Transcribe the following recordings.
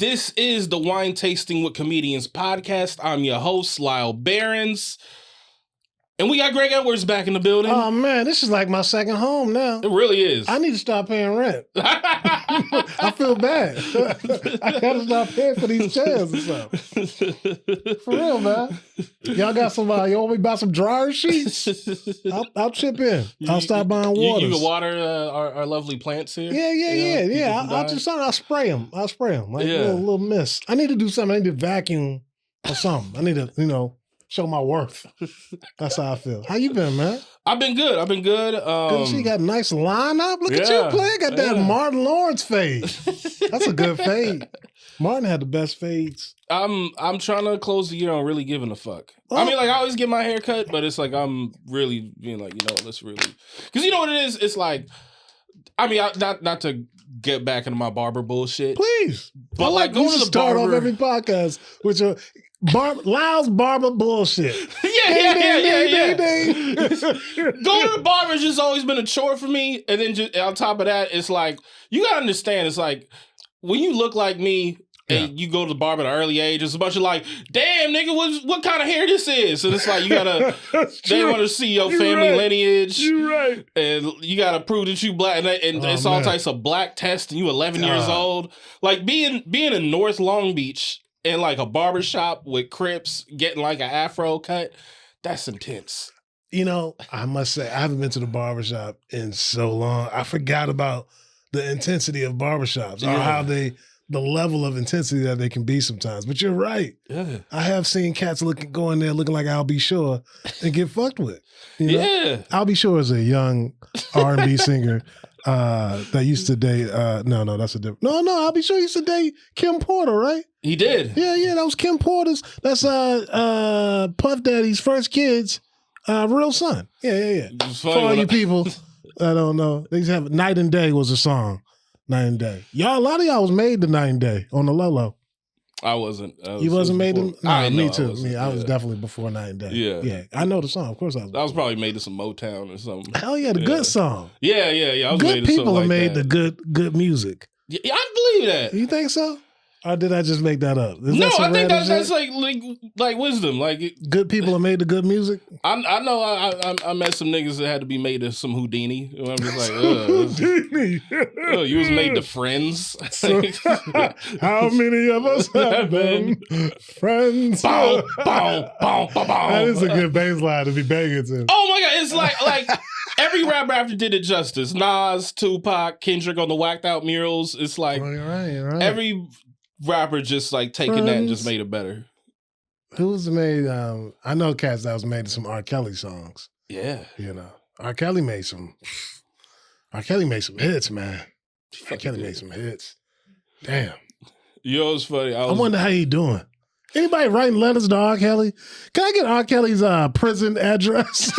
This is the Wine Tasting with Comedians podcast. I'm your host, Lyall Behrens. And we got Greg Edwards back in the building. Oh, man, this is like my second home now. It really is. I need to stop paying rent. I feel bad. I got to stop paying for these chairs or something. For real, man. Y'all got some, you want me to buy some dryer sheets? I'll chip in. I'll stop buying water. You can water our lovely plants here? Yeah. I'll spray them. Like a little mist. I need to do something. I need to vacuum or something. I need to, show my worth. That's how I feel. How you been, man? I've been good. Good to see you got a nice lineup. Look at you playing. Got that Martin Lawrence fade. That's a good fade. Martin had the best fades. I'm trying to close the year on really giving a fuck. I mean, like, I always get my hair cut, but it's like I'm really being like, let's really... Because you know what it is? It's like... I mean, not to get back into my barber bullshit. Please. But like going to the start barber... off every podcast with your... Lyall's barber bullshit. Yeah. Going to the barber's just always been a chore for me. And then just on top of that, it's like, you gotta understand, it's like, when you look like me and you go to the barber at an early age, it's a bunch of like, damn, nigga, what kind of hair this is? And it's like, you gotta, they want to see your family lineage. You're right. And you gotta prove that you black. And it's all types of black tests and you 11 years old. Like being in North Long Beach, in like a barbershop with Crips getting like an afro cut, that's intense. I must say, I haven't been to the barbershop in so long. I forgot about the intensity of barbershops or how the level of intensity that they can be sometimes. But you're right. Yeah. I have seen cats go in there looking like I'll Be Sure and get fucked with. I'll Be Sure is a young R&B singer that used to date, no, that's a different. No, I'll Be Sure used to date Kim Porter, right? He did. Yeah, that was Kim Porter's. That's Puff Daddy's first kid's real son. Yeah. For all you people I don't know, they used to have Night and Day was a song. Night and Day. A lot of y'all was made to Night and Day on the low. I wasn't. You wasn't made to? No, me too. I was definitely before Night and Day. Yeah. I know the song. Of course I was. I was probably made to some Motown or something. Hell yeah, the good song. Yeah. I was good made people are made like the good music. Yeah, I believe that. You think so? Or did I just make that up? No, I think that's like wisdom. Like good people are made the good music. I know. I met some niggas that had to be made to some Houdini. I'm just like, Houdini. You was made to friends. So, how many of us have been friends? Bow, bow, bow, bow, bow. That is a good bass line to be banging to. Oh my god, it's like every rapper after did it justice. Nas, Tupac, Kendrick on the whacked out murals. It's like you're right. Every rapper just like taking that and just made it better. Who's made? I know cats that was made to some R. Kelly songs. Yeah, R. Kelly made some hits, man. R. Kelly made some hits. Damn. It's funny. I wonder how he doing. Anybody writing letters to R. Kelly? Can I get R. Kelly's prison address?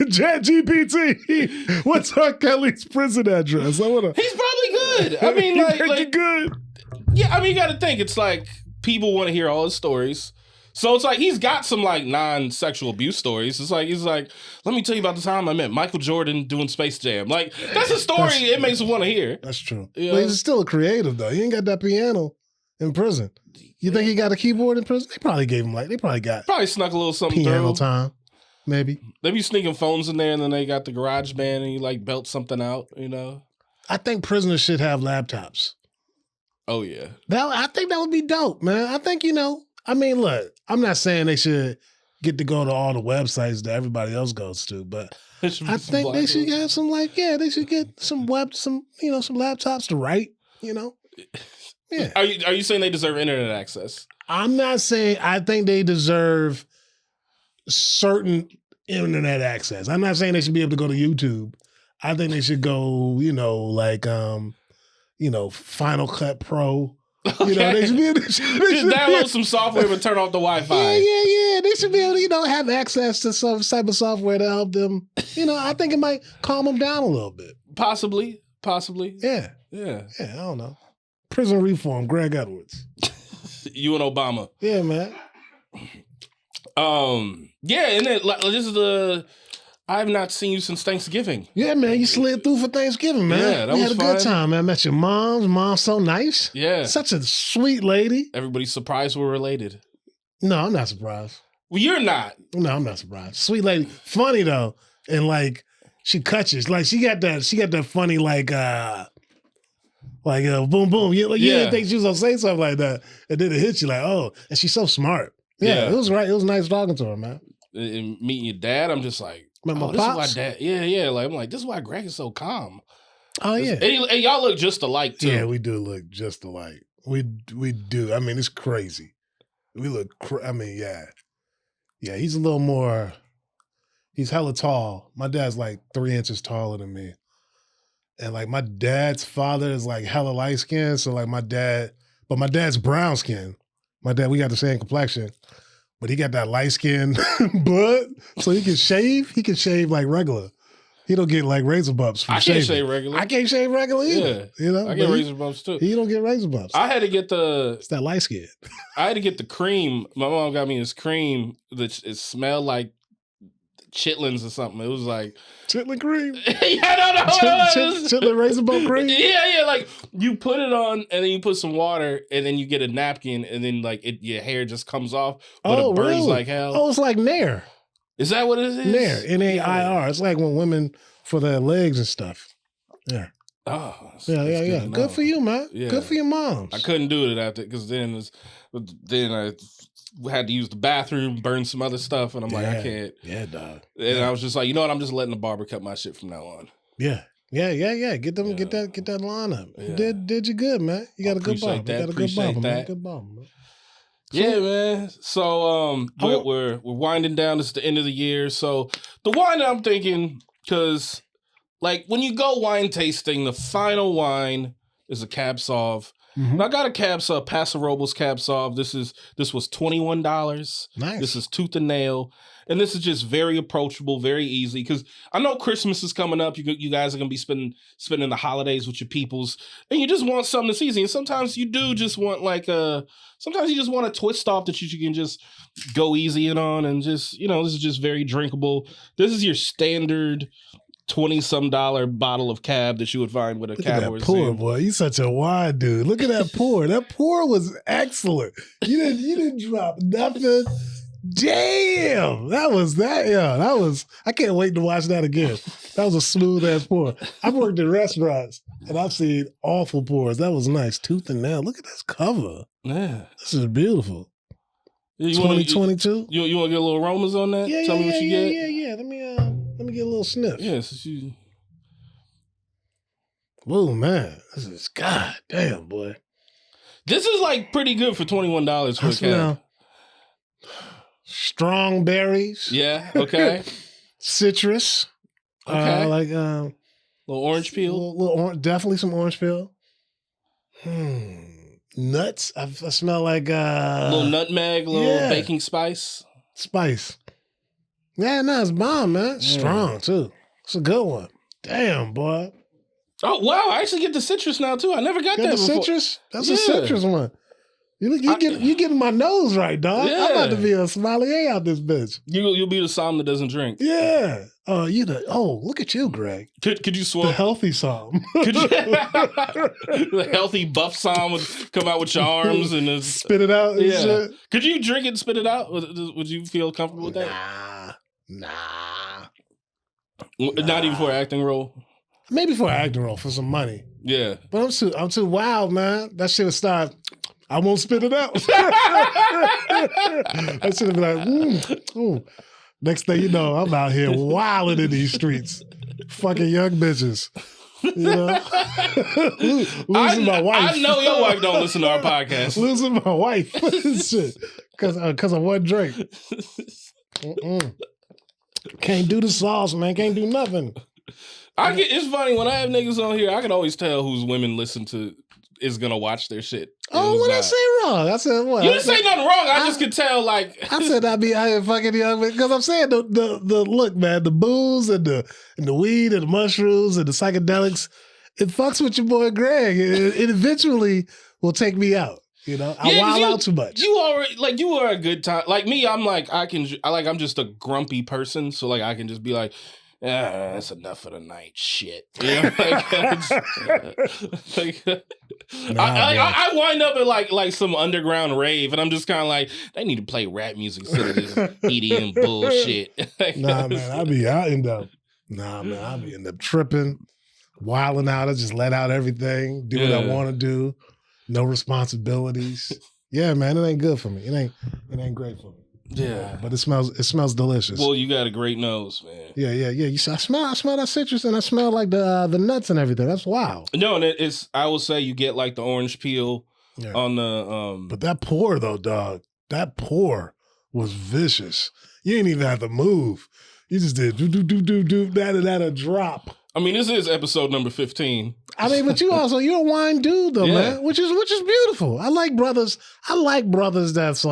ChatGPT. What's R. Kelly's prison address? He's probably good. I mean, like good. Yeah, I mean, you got to think. It's like people want to hear all his stories. So it's like he's got some like non-sexual abuse stories. He's like, let me tell you about the time I met Michael Jordan doing Space Jam. Like, that's a story it makes him want to hear. That's true. But he's still a creative, though. He ain't got that piano in prison. You think he got a keyboard in prison? They probably gave him probably snuck a little something piano through. Time, maybe. They be sneaking phones in there, and then they got the garage band, and you like belt something out, I think prisoners should have laptops. Oh yeah, I think that would be dope, man. I think I mean, look, I'm not saying they should get to go to all the websites that everybody else goes to, but I think they should have some they should get some laptops to write, Yeah. Are you saying they deserve internet access? I'm not saying I think they deserve certain internet access. I'm not saying they should be able to go to YouTube. I think they should go, Final Cut Pro. Okay. They should be able to download some software but turn off the Wi-Fi. Yeah. They should be able to, have access to some type of software to help them. I think it might calm them down a little bit. Possibly. Yeah. I don't know. Prison reform, Greg Edwards. You and Obama. Yeah, man. Yeah, and then this is I have not seen you since Thanksgiving. Yeah, man, you slid through for Thanksgiving, man. Yeah, that we was had a fun. good time, man. I met your mom. Mom's so nice. Yeah. Such a sweet lady. Everybody's surprised we're related. No, I'm not surprised. Well, you're not. No, I'm not surprised. Sweet lady. Funny, though. And, like, she cuts you. Like, she got that funny, like boom, boom. You didn't think she was going to say something like that. And then it hit you like, oh. And she's so smart. Yeah, it was right. It was nice talking to her, man. And meeting your dad, I'm just like, my this is why dad. Yeah. Like I'm like, this is why Greg is so calm. Oh yeah. And y'all look just alike too. Yeah, we do look just alike. We do. I mean, it's crazy. We look. Yeah. He's a little more. He's hella tall. My dad's like 3 inches taller than me, and like my dad's father is like hella light skinned. So like my dad's brown skin. My dad, we got the same complexion. But he got that light skin blood, so he can shave. He can shave like regular. He don't get like razor bumps from shaving. I can't shave regular. I can't shave regular either. Yeah, you know, I get razor bumps too. He don't get razor bumps. I had to get It's that light skin. I had to get the cream. My mom got me this cream that it smelled like chitlins or something. It was like chitlin cream. Yeah, chitlin razor bump cream. Yeah. Like you put it on, and then you put some water, and then you get a napkin, and then like your hair just comes off, but it burns like hell. Oh, it's like Nair. Is that what it is? Nair, N-A-I-R. It's like when women for their legs and stuff. Yeah. Oh, yeah. Good for you, man. Yeah. Good for your moms. I couldn't do it after because then I had to use the bathroom, burn some other stuff, and I'm like, I can't. Yeah, dog. And I was just like, you know what? I'm just letting the barber cut my shit from now on. Yeah. Get that line up. Yeah. Did you good, man. You got a good barber. That. You got a good barber, man. Good barber, man. Yeah, man. So we're winding down. It's the end of the year. So the wine I'm thinking, because like when you go wine tasting, the final wine is a Cab Sauv. Mm-hmm. And I got a Cab Sauv, Paso Robles Cab Sauv. This was $21. Nice. This is tooth and nail. And this is just very approachable, very easy. Because I know Christmas is coming up. You guys are going to be spending the holidays with your peoples. And you just want something that's easy. And sometimes you do just want sometimes you just want a twist off that you can just go easy in on. And just, this is just very drinkable. This is your standard $20-some bottle of Cab that you would find with a Cab or a pour, boy. You such a wine dude. Look at that pour. That pour was excellent. You didn't drop nothing. Damn, that was. I can't wait to watch that again. That was a smooth ass pour. I've worked in restaurants and I've seen awful pours. That was nice, tooth and nail. Look at this cover. Yeah, this is beautiful. 2022. You want to get a little aromas on that? Yeah, Tell me what you get. Yeah. Let me get a little sniff. Yes. Oh man, this is goddamn, boy. This is like pretty good for $21 for a Cab. Strong berries. Yeah. Okay. Citrus. Okay. Little orange peel. Definitely some orange peel. Nuts. I smell like little nutmeg, little baking spice. Yeah, no, it's bomb, man. Strong too. It's a good one. Damn, boy. Oh wow! I actually get the citrus now too. I never got that before. Citrus. That's a citrus one. You getting my nose right, dog. Yeah. I'm about to be a sommelier out this bitch. You'll be the som that doesn't drink. Yeah. Look at you, Greg. Could you swallow the healthy som? Could you the healthy buff som would come out with your arms and spit it out? And shit? Could you drink it and spit it out? Would you feel comfortable with that? Nah. Not even for an acting role. Maybe for an acting role for some money. Yeah. But I'm too wild, man. That shit would start. I won't spit it out. I should have been like, ooh. Next thing you know, I'm out here wilding in these streets, fucking young bitches. Losing my wife. I know your wife don't listen to our podcast. Losing my wife, shit, because of one drink. Can't do the sauce, man. Can't do nothing. It's funny when I have niggas on here. I can always tell whose women listen to is gonna watch their shit. Oh, what I say wrong? I said what? You didn't say nothing wrong. I just could tell. Like I said, I'd be out here fucking young because I'm saying the look, man, the booze and the weed and the mushrooms and the psychedelics, it fucks with your boy Greg. It eventually will take me out. I wild out too much. You are a good time. Like me, I'm like I'm just a grumpy person. So like I can just be like, That's enough for the night. Shit. You know, I wind up at like some underground rave, and I'm just kind of like, they need to play rap music instead of this EDM bullshit. Man, I end up tripping, wilding out. I just let out everything, do what I want to do, no responsibilities. Yeah, man, it ain't good for me. It ain't great for me. Yeah, but it smells delicious. Well, you got a great nose, man. Yeah. You see, I smell that citrus, and I smell like the nuts and everything. That's wild. No, and I will say you get like the orange peel on the. But that pour though, dog, that pour was vicious. You didn't even have to move. You just did do that a drop. I mean, this is episode number 15. I mean, but you're a wine dude though, man, which is beautiful. I like brothers that's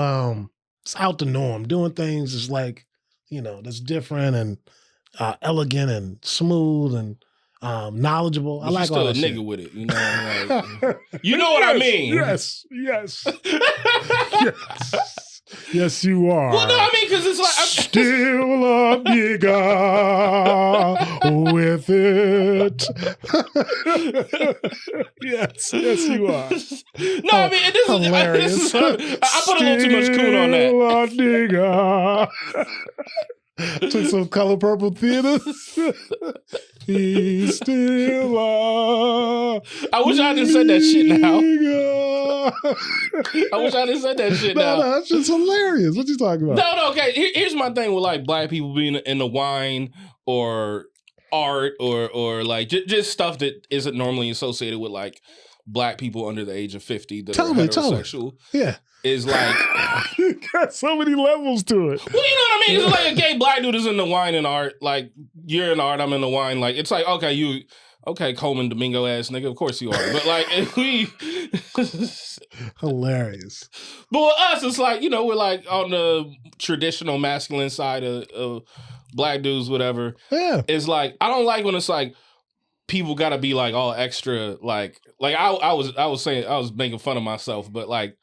it's out the norm, doing things is like, that's different and elegant and smooth and knowledgeable. But I like still all that a nigga shit. with it, like, you know what I mean? Yes. Yes, you are. Well, no, I mean, because it's like still a nigga with it. yes, you are. No, I mean, this is I put a little too much coon on that. Still a nigga. Took some Color Purple theaters. He's still a I wish I hadn't said that shit now. I wish I hadn't said that shit now. No, that's just hilarious. What you talking about? No, okay. Here's my thing with like black people being in the wine or art or like just stuff that isn't normally associated with like black people under the age of 50 that are heterosexual. Yeah. Is like you got so many levels to it. Well, you know what I mean? It's like a gay black dude is in the wine and art. Like you're in art, I'm in the wine. Like it's like, okay, Coleman Domingo ass nigga, of course you are. But like if we hilarious. But with us, it's like, we're like on the traditional masculine side of black dudes, whatever. Yeah. It's like I don't like when it's like people gotta be like all extra, like I was saying I was making fun of myself, but like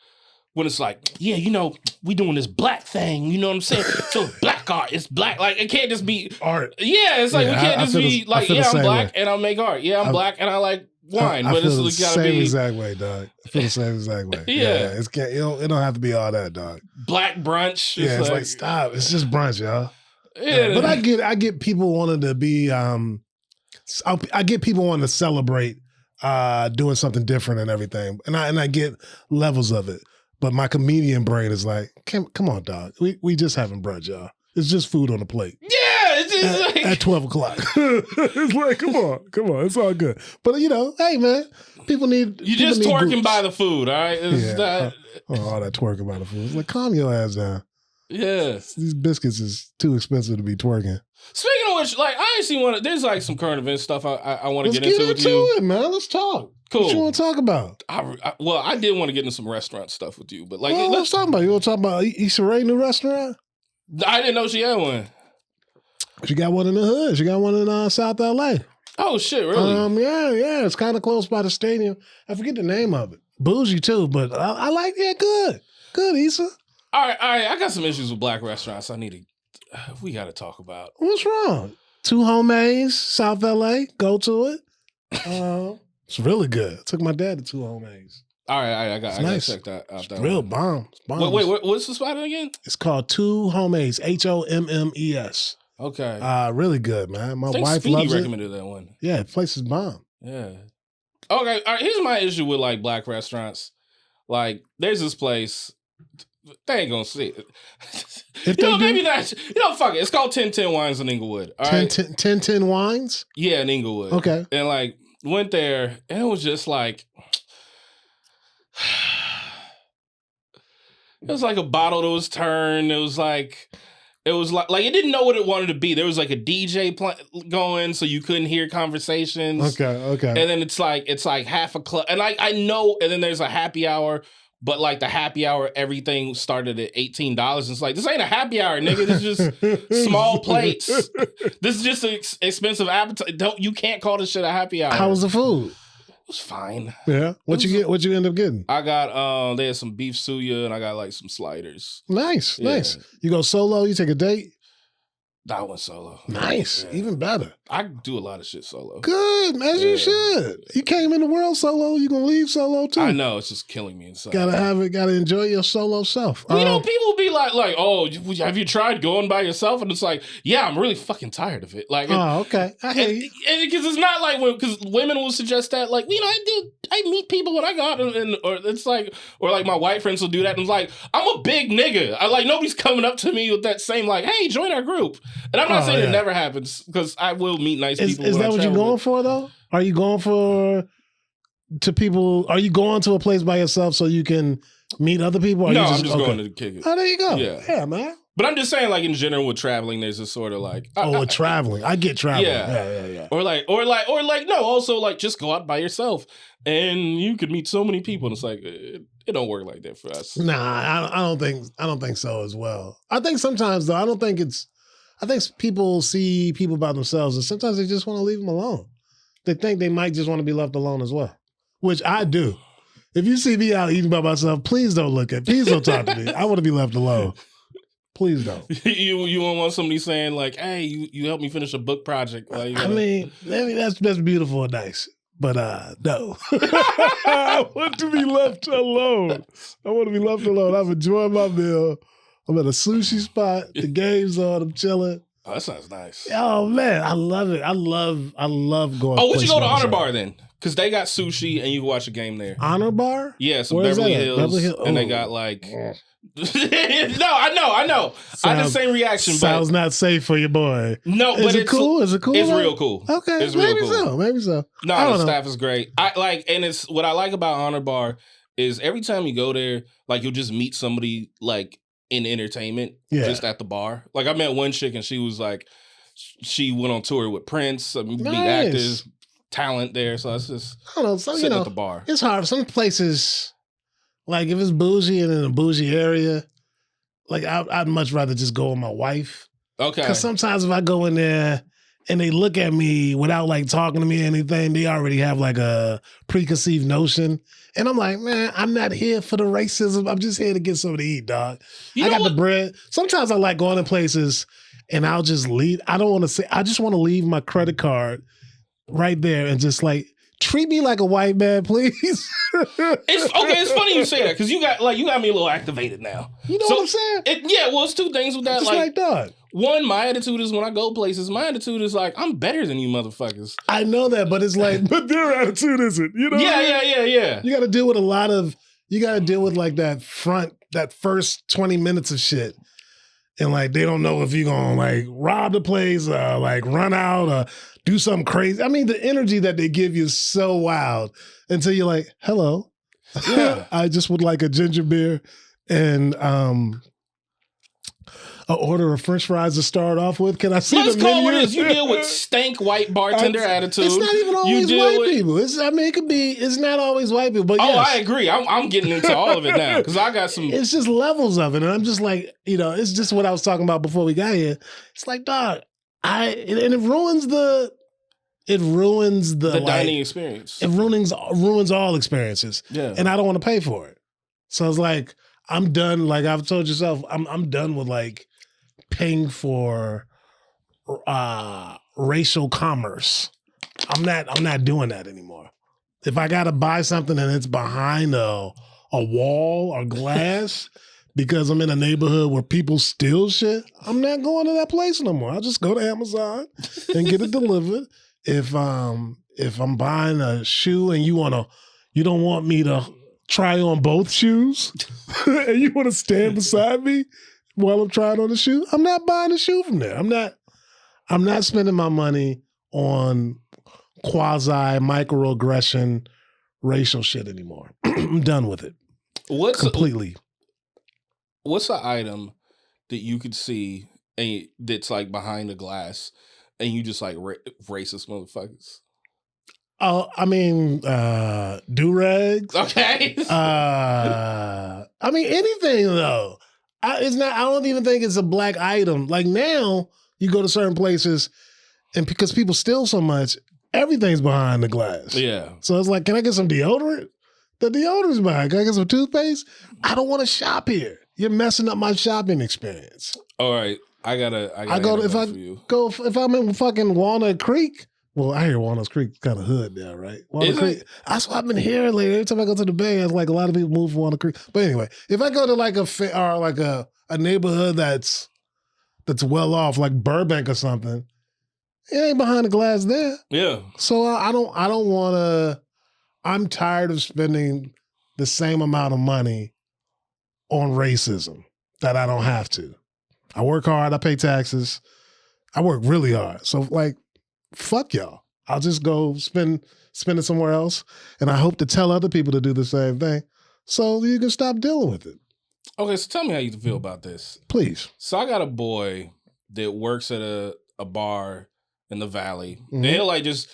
when it's like, we doing this black thing, you know what I'm saying? So black art, it's black. Like, it can't just be art. Yeah, it's like, we can't just be like, I'm black and I make art. Yeah, I'm black and I like wine. But it's gotta be... same exact way, dog. I feel the same exact way. Yeah. It don't have to be all that, dog. Black brunch. Yeah, it's like, stop. It's just brunch, y'all. Yeah. But I get people wanting to be, I get people wanting to celebrate doing something different and everything. And I get levels of it. But my comedian brain is like, come on, dog. We just having brunch, y'all. It's just food on the plate. Yeah, it's just at 12 o'clock. It's like, come on, it's all good. But hey man, people need you just twerking groups. By the food, all right? All that twerking by the food. It's like, calm your ass down. Yeah, these biscuits is too expensive to be twerking. Speaking of which, like I actually want to. There's like some current event stuff I want to get into with you. Let's get into it, man. Let's talk. Cool. What you want to talk about? I did want to get into some restaurant stuff with you, but like, let's talk about. You want to talk about Issa Rae new restaurant? I didn't know she had one. She got one in the hood. She got one in South LA. Oh shit! Really? Yeah. It's kind of close by the stadium. I forget the name of it. Bougie too, but I like. Yeah, good, Issa. All right. I got some issues with black restaurants. We got to talk about. What's wrong? Two Homies, South LA. Go to it. It's really good. I took my dad to Two Homies. All right. I got to check that out. It's real bomb. Wait, what's the spot again? It's called Two Homies. HOMMES. Okay. Really good, man. My wife Speedy loves recommended that one. Yeah, the place is bomb. Yeah. Okay. All right. Here's my issue with like black restaurants. Like, there's this place. They ain't gonna see it. Maybe not. Fuck it. It's called 1010 Wines in Inglewood. All right? 1010 Wines? Yeah, in Inglewood. Okay. And like went there, and it was just like it was like a bottle that was turned. It was like it didn't know what it wanted to be. There was like a DJ going, so you couldn't hear conversations. Okay. And then it's like half a club, and I know. And then there's a happy hour. But like the happy hour, everything started at $18. It's like, this ain't a happy hour, nigga. This is just small plates. This is just an expensive appetite. You can't call this shit a happy hour. How was the food? It was fine. Yeah. What'd you end up getting? I got they had some beef suya and I got like some sliders. Nice. You go solo, you take a date? I went solo. Nice. Yeah. Even better. I do a lot of shit solo. Good, as you should. You came in the world solo. You gonna leave solo too. I know, it's just killing me inside. Gotta enjoy your solo self. You know, people be like, oh, have you tried going by yourself? And it's like, yeah, I'm really fucking tired of it. Like, okay. I hear you. And because it's not like because women will suggest that, like, you know, I meet people when I go out, or it's like, or like my white friends will do that, and it's like, I'm a big nigga. I like nobody's coming up to me with that same like, hey, join our group. And I'm not saying it never happens because I will meet nice people. Is that what you're going for though? Are you going Are you going to a place by yourself so you can meet other people? No, I'm just going to kick it. Oh, there you go. Yeah, man. But I'm just saying, like in general, with traveling, there's a sort of like with traveling, I get traveling. Yeah. Or like, no. Also, like, just go out by yourself, and you could meet so many people. And it's like it don't work like that for us. Nah, I don't think so as well. I think sometimes though, I think people see people by themselves, and sometimes they just want to leave them alone. They think they might just want to be left alone as well, which I do. If you see me out eating by myself, please don't look at me. Please don't talk to me. I want to be left alone. Please don't. You won't want somebody saying like, "Hey, you helped me finish a book project." Like, I mean that's beautiful and nice, but no. I want to be left alone. I've enjoyed my meal. I'm at a sushi spot. The game's on. I'm chilling. Oh, that sounds nice. Oh man, I love it. I love going. Oh, would you go to Honor Bar then? Because they got sushi and you can watch a game there. Honor Bar? Yeah, some Beverly Hills. And they got like... No, I know. I had the same reaction. Sounds not safe for your boy. No, but it's cool. Is it cool? It's real cool. Okay, it's real cool. Maybe so. No, the staff is great. And it's what I like about Honor Bar is every time you go there, like you'll just meet somebody like in entertainment, just at the bar. Like I met one chick and she was like, she went on tour with Prince, meet actors, talent there. So it's just sitting at the bar. It's hard. Some places, like if it's bougie and in a bougie area, like I'd much rather just go with my wife. Okay. Because sometimes if I go in there and they look at me without like talking to me or anything, they already have like a preconceived notion. And I'm like, man, I'm not here for the racism. I'm just here to get something to eat, dog. I got the bread. Sometimes I like going to places and I'll just leave. I just want to leave my credit card right there and just like, treat me like a white man, please. It's funny you say that because you got me a little activated now. You know what I'm saying? It's two things with that. Just like that. One, my attitude is when I go places, my attitude is like, I'm better than you motherfuckers. I know that, but it's like, but their attitude isn't. You know? Yeah. You got to deal with like that first 20 minutes of shit. And like, they don't know if you're going to like rob the place or like run out or do something crazy. I mean, the energy that they give you is so wild until you're like, hello. Yeah. I just would like a ginger beer and an order of French fries to start off with. Can I see the menu? Let's call it is. You deal with stank white bartender attitude. It's not even always white people. It's not always white people. But yes. I agree. I'm getting into all of it now because I got some. It's just levels of it, and I'm just like, it's just what I was talking about before we got here. It's like, dog, it ruins the dining experience. It ruins all experiences. Yeah, and I don't want to pay for it. So it's like I'm done. Like I've told yourself, I'm done with like paying for racial commerce. I'm not doing that anymore. If I gotta buy something and it's behind a wall or glass because I'm in a neighborhood where people steal shit, I'm not going to that place no more. I'll just go to Amazon and get it delivered. If I'm buying a shoe and you don't want me to try on both shoes and you want to stand beside me while I'm trying on the shoe, I'm not buying a shoe from there. I'm not spending my money on quasi microaggression racial shit anymore. I'm done with it. Completely. What's an item that you could see and that's like behind the glass and you just like racist motherfuckers? Oh, I mean, do-rags. Okay. I mean, anything though. I don't even think it's a black item. Like now, you go to certain places, and because people steal so much, everything's behind the glass. Yeah. So it's like, can I get some deodorant? The deodorant's behind. Can I get some toothpaste? I don't want to shop here. You're messing up my shopping experience. All right. I go if I'm in fucking Walnut Creek. Well, I hear Walnut Creek kind of hood now, right? Walnut Creek. That's what I've been hearing lately. Every time I go to the Bay, it's like a lot of people move from Walnut Creek. But anyway, if I go to like a neighborhood that's well off, like Burbank or something, it ain't behind the glass there. Yeah. So I don't want to. I'm tired of spending the same amount of money on racism that I don't have to. I work hard. I pay taxes. I work really hard. So like, fuck y'all. I'll just go spend it somewhere else. And I hope to tell other people to do the same thing so you can stop dealing with it. Okay, so tell me how you feel about this. Please. So I got a boy that works at a bar in the Valley. Mm-hmm. And he'll just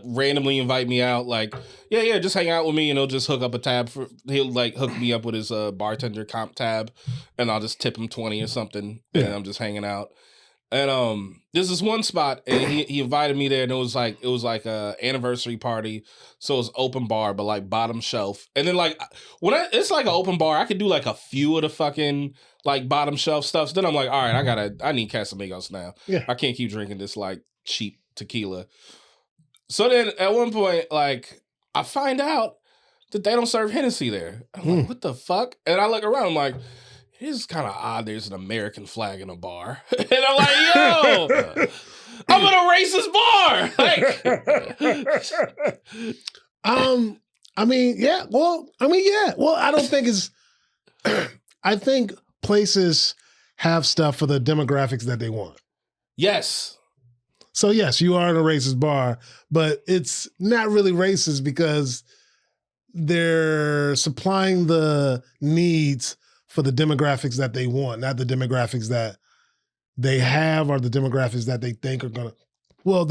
randomly invite me out. Like, yeah, just hang out with me, and he'll just hook up a tab he'll like hook me up with his bartender comp tab, and I'll just tip him 20 or something, and I'm just hanging out. And there's this one spot, and he invited me there, and it was like a anniversary party, so it was open bar, but like bottom shelf. And then like it's like an open bar, I could do like a few of the fucking like bottom shelf stuff. So then I'm like, all right, I need Casamigos now. Yeah, I can't keep drinking this like cheap tequila. So then at one point, like I find out that they don't serve Hennessy there. I'm like, what the fuck? And I look around, I'm like, it is kind of odd there's an American flag in a bar. And I'm like, yo, I'm in a racist bar. Like, Well, I don't think it's, I think places have stuff for the demographics that they want. Yes. So yes, you are in a racist bar, but it's not really racist because they're supplying the needs for the demographics that they want, not the demographics that they have or the demographics that they think are going to,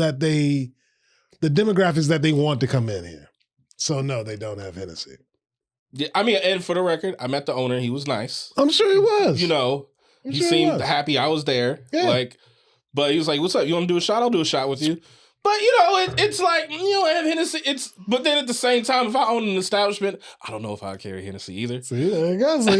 the demographics that they want to come in here. So no, they don't have Hennessy. Yeah, I mean, and for the record, I met the owner. He was nice. I'm sure he was. You know, he seemed happy I was there. Yeah. Like, but he was like, what's up? You want to do a shot? I'll do a shot with you. But, you know, it's like, you know, I have Hennessy. But then at the same time, if I own an establishment, I don't know if I'd carry Hennessy either. See, there you go. So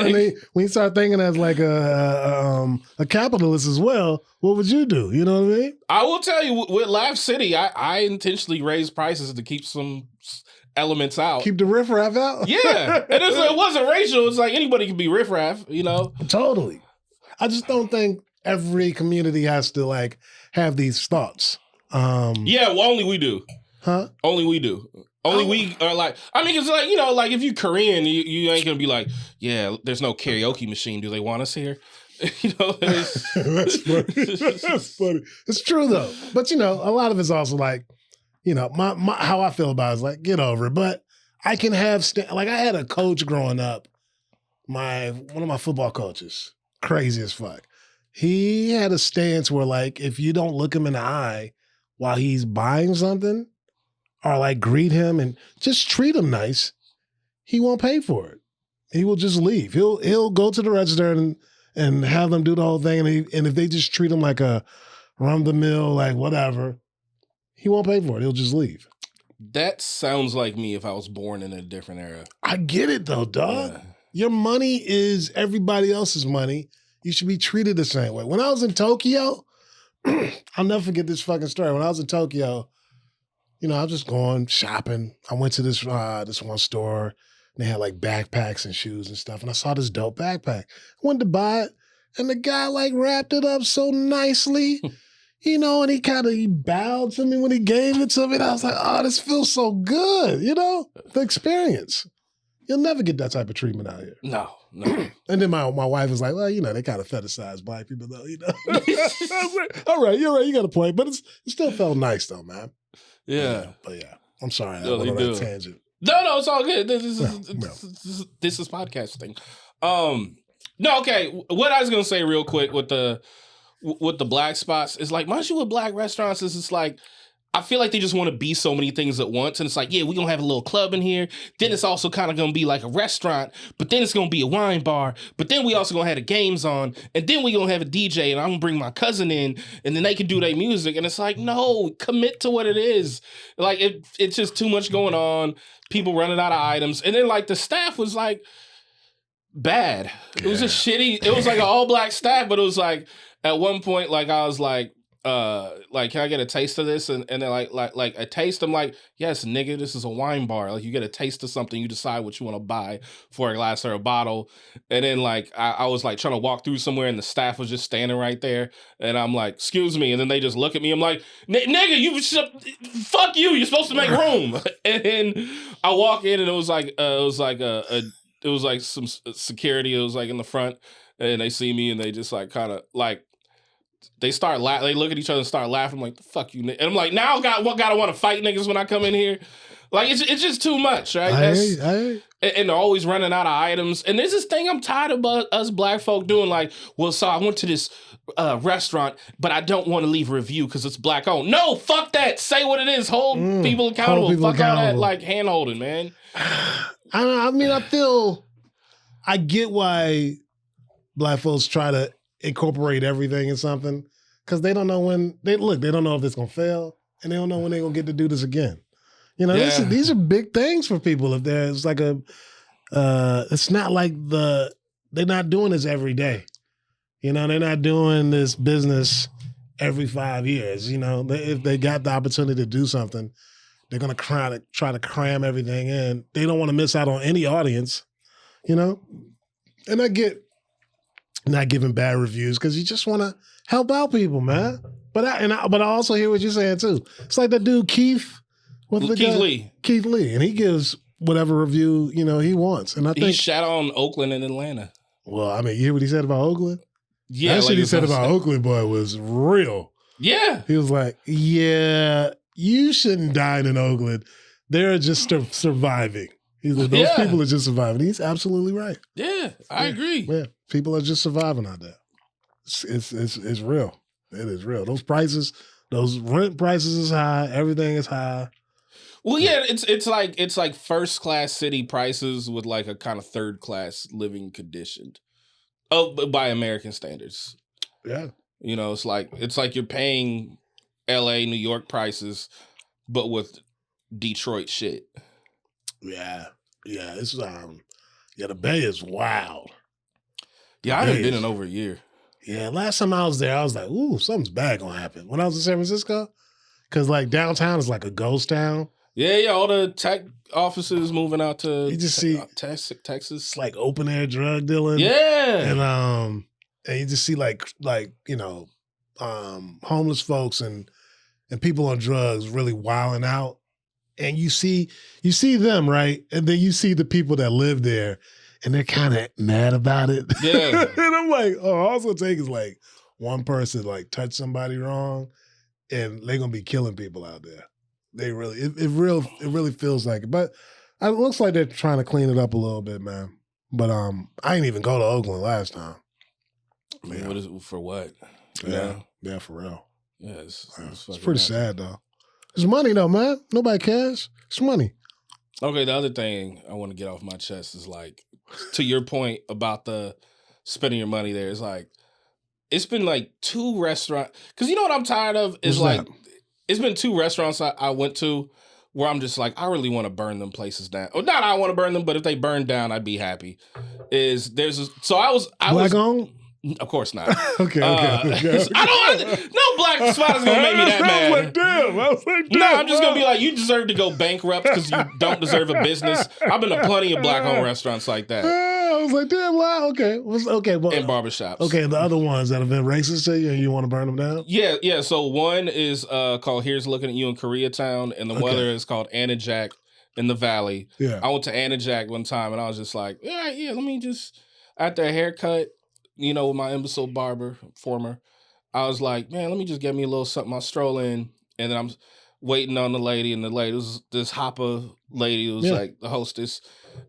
when you start thinking as like a capitalist as well, what would you do? You know what I mean? I will tell you, with Laugh City, I intentionally raised prices to keep some elements out. Keep the riffraff out? Yeah. And it wasn't racial. It's like anybody can be riffraff, you know? Totally. I just don't think every community has to like have these thoughts. Yeah, well, only we do. Huh? Only we do. Only we are like, I mean, it's like, you know, like if you Korean, you ain't gonna be like, yeah, there's no karaoke machine. Do they want us here? You know, that's funny. That's funny. It's true though. But you know, a lot of it's also like, you know, my how I feel about it is like, get over it. But I can have like I had a coach growing up, one of my football coaches, crazy as fuck. He had a stance where like if you don't look him in the eye while he's buying something, or like greet him and just treat him nice, he won't pay for it. He will just leave. He'll go to the register and have them do the whole thing. And if they just treat him like a run-of-the-mill, like whatever, he won't pay for it. He'll just leave. That sounds like me if I was born in a different era. I get it though, dog. Yeah. Your money is everybody else's money. You should be treated the same way. When I was in Tokyo, I'll never forget this fucking story. When I was in Tokyo, you know, I was just going shopping. I went to this one store, and they had like backpacks and shoes and stuff. And I saw this dope backpack. I went to buy it, and the guy like wrapped it up so nicely, you know, and he bowed to me when he gave it to me. And I was like, oh, this feels so good, you know, the experience. You'll never get that type of treatment out here. No. And then my wife was like, well, you know, they kind of fetishize black people though, you know. I was like, all right, you're right, you got a point. But it still felt nice though, man. Yeah. But yeah, I'm sorry. I went on that tangent. No, it's all good. This is podcasting. No, okay. What I was gonna say real quick with the black spots is like, my issue with black restaurants is it's like, I feel like they just want to be so many things at once. And it's like, yeah, we're going to have a little club in here. Then it's also kind of going to be like a restaurant. But then it's going to be a wine bar. But then we also going to have the games on. And then we going to have a DJ. And I'm going to bring my cousin in. And then they can do their music. And it's like, no, commit to what it is. Like, it's just too much going on. People running out of items. And then, like, the staff was like, bad. It was a shitty. It was like an all black staff, but it was like at one point, like I was like, can I get a taste of this? And they're like a taste. I'm like, yes, nigga, this is a wine bar. Like you get a taste of something, you decide what you want to buy for a glass or a bottle. And then like I was like trying to walk through somewhere, and the staff was just standing right there, and I'm like, excuse me, and then they just look at me. I'm like, nigga, fuck you. You're supposed to make room. And then I walk in, and it was like some security. It was like in the front, and they see me, and they just like kind of like. They start they look at each other and start laughing. I'm like, the fuck you, nigga. And I'm like, now gotta want to fight niggas when I come in here. Like, it's just too much, right? And they're always running out of items. And there's this thing I'm tired of us black folk doing. Like, well, so I went to this restaurant, but I don't want to leave a review because it's black owned. No, fuck that. Say what it is. Hold people accountable. Fuck all that, like, hand holding, man. I get why black folks try to incorporate everything in something, because they don't know when they don't know if it's gonna fail, and they don't know when they're gonna get to do this again. You know, these are big things for people. If there's like it's not like they're not doing this every day. You know, they're not doing this business every 5 years. You know, if they got the opportunity to do something, they're gonna try to cram everything in. They don't want to miss out on any audience. You know, and I get not giving bad reviews because you just want to help out people, man. But I also hear what you're saying too. It's like that dude Keith Lee, and he gives whatever review he wants. And I think he shat on Oakland and Atlanta. Well, I mean, you hear what he said about Oakland? Yeah, that shit he said about Oakland, boy, was real. Yeah, he was like, "Yeah, you shouldn't dine in Oakland. They're just surviving." He's like, those people are just surviving. He's absolutely right. Yeah, I agree. Yeah, people are just surviving out there. It's real. It is real. Those prices, those rent prices is high. Everything is high. Well, yeah, it's like first class city prices with like a kind of third class living conditioned. Oh, but by American standards. Yeah. You know, it's like you're paying LA, New York prices, but with Detroit shit. Yeah. Yeah. It's the Bay is wild. Yeah, I haven't been in over a year. Yeah, last time I was there, I was like, ooh, something's bad gonna happen. When I was in San Francisco, because like downtown is like a ghost town. Yeah, all the tech offices moving out to you just see Texas. It's like open air drug dealing. Yeah. And you just see homeless folks and people on drugs really wilding out. And you see them, right? And then you see the people that live there, and they're kind of mad about it. Yeah. And I'm like, all it's gonna take is like one person like touch somebody wrong, and they're gonna be killing people out there. They really, it really feels like it. But it looks like they're trying to clean it up a little bit, man. But I ain't even go to Oakland last time. Man, what is it for? What? Yeah, for real. Yeah, it's pretty sad though. It's money though, man. Nobody cares. It's money. Okay, the other thing I want to get off my chest is like, to your point about the spending your money there, is like, it's been like 2 restaurants. Because you know what I'm tired of is it's been 2 restaurants I went to where I'm just like, I really want to burn them places down. Or not I want to burn them, but if they burn down, I'd be happy. I was Black owned? Of course not. Okay. No black spot is gonna make me that mad. I was like, damn. No, I'm just gonna be like, you deserve to go bankrupt because you don't deserve a business. I've been to plenty of black-owned restaurants like that. I was like, damn, wow, okay. Well, and barbershops. Okay, the other ones that have been racist to you and you want to burn them down? Yeah. So one is called Here's Looking at You in Koreatown, and the other is called Anna Jack in the Valley. Yeah. I went to Anna Jack one time, and I was just like, yeah, let me just, after a haircut, with my imbecile barber, former, I was like, man, let me just get me a little something. I stroll in, and then I'm waiting on the lady, and the lady was this Hopper lady who was like the hostess.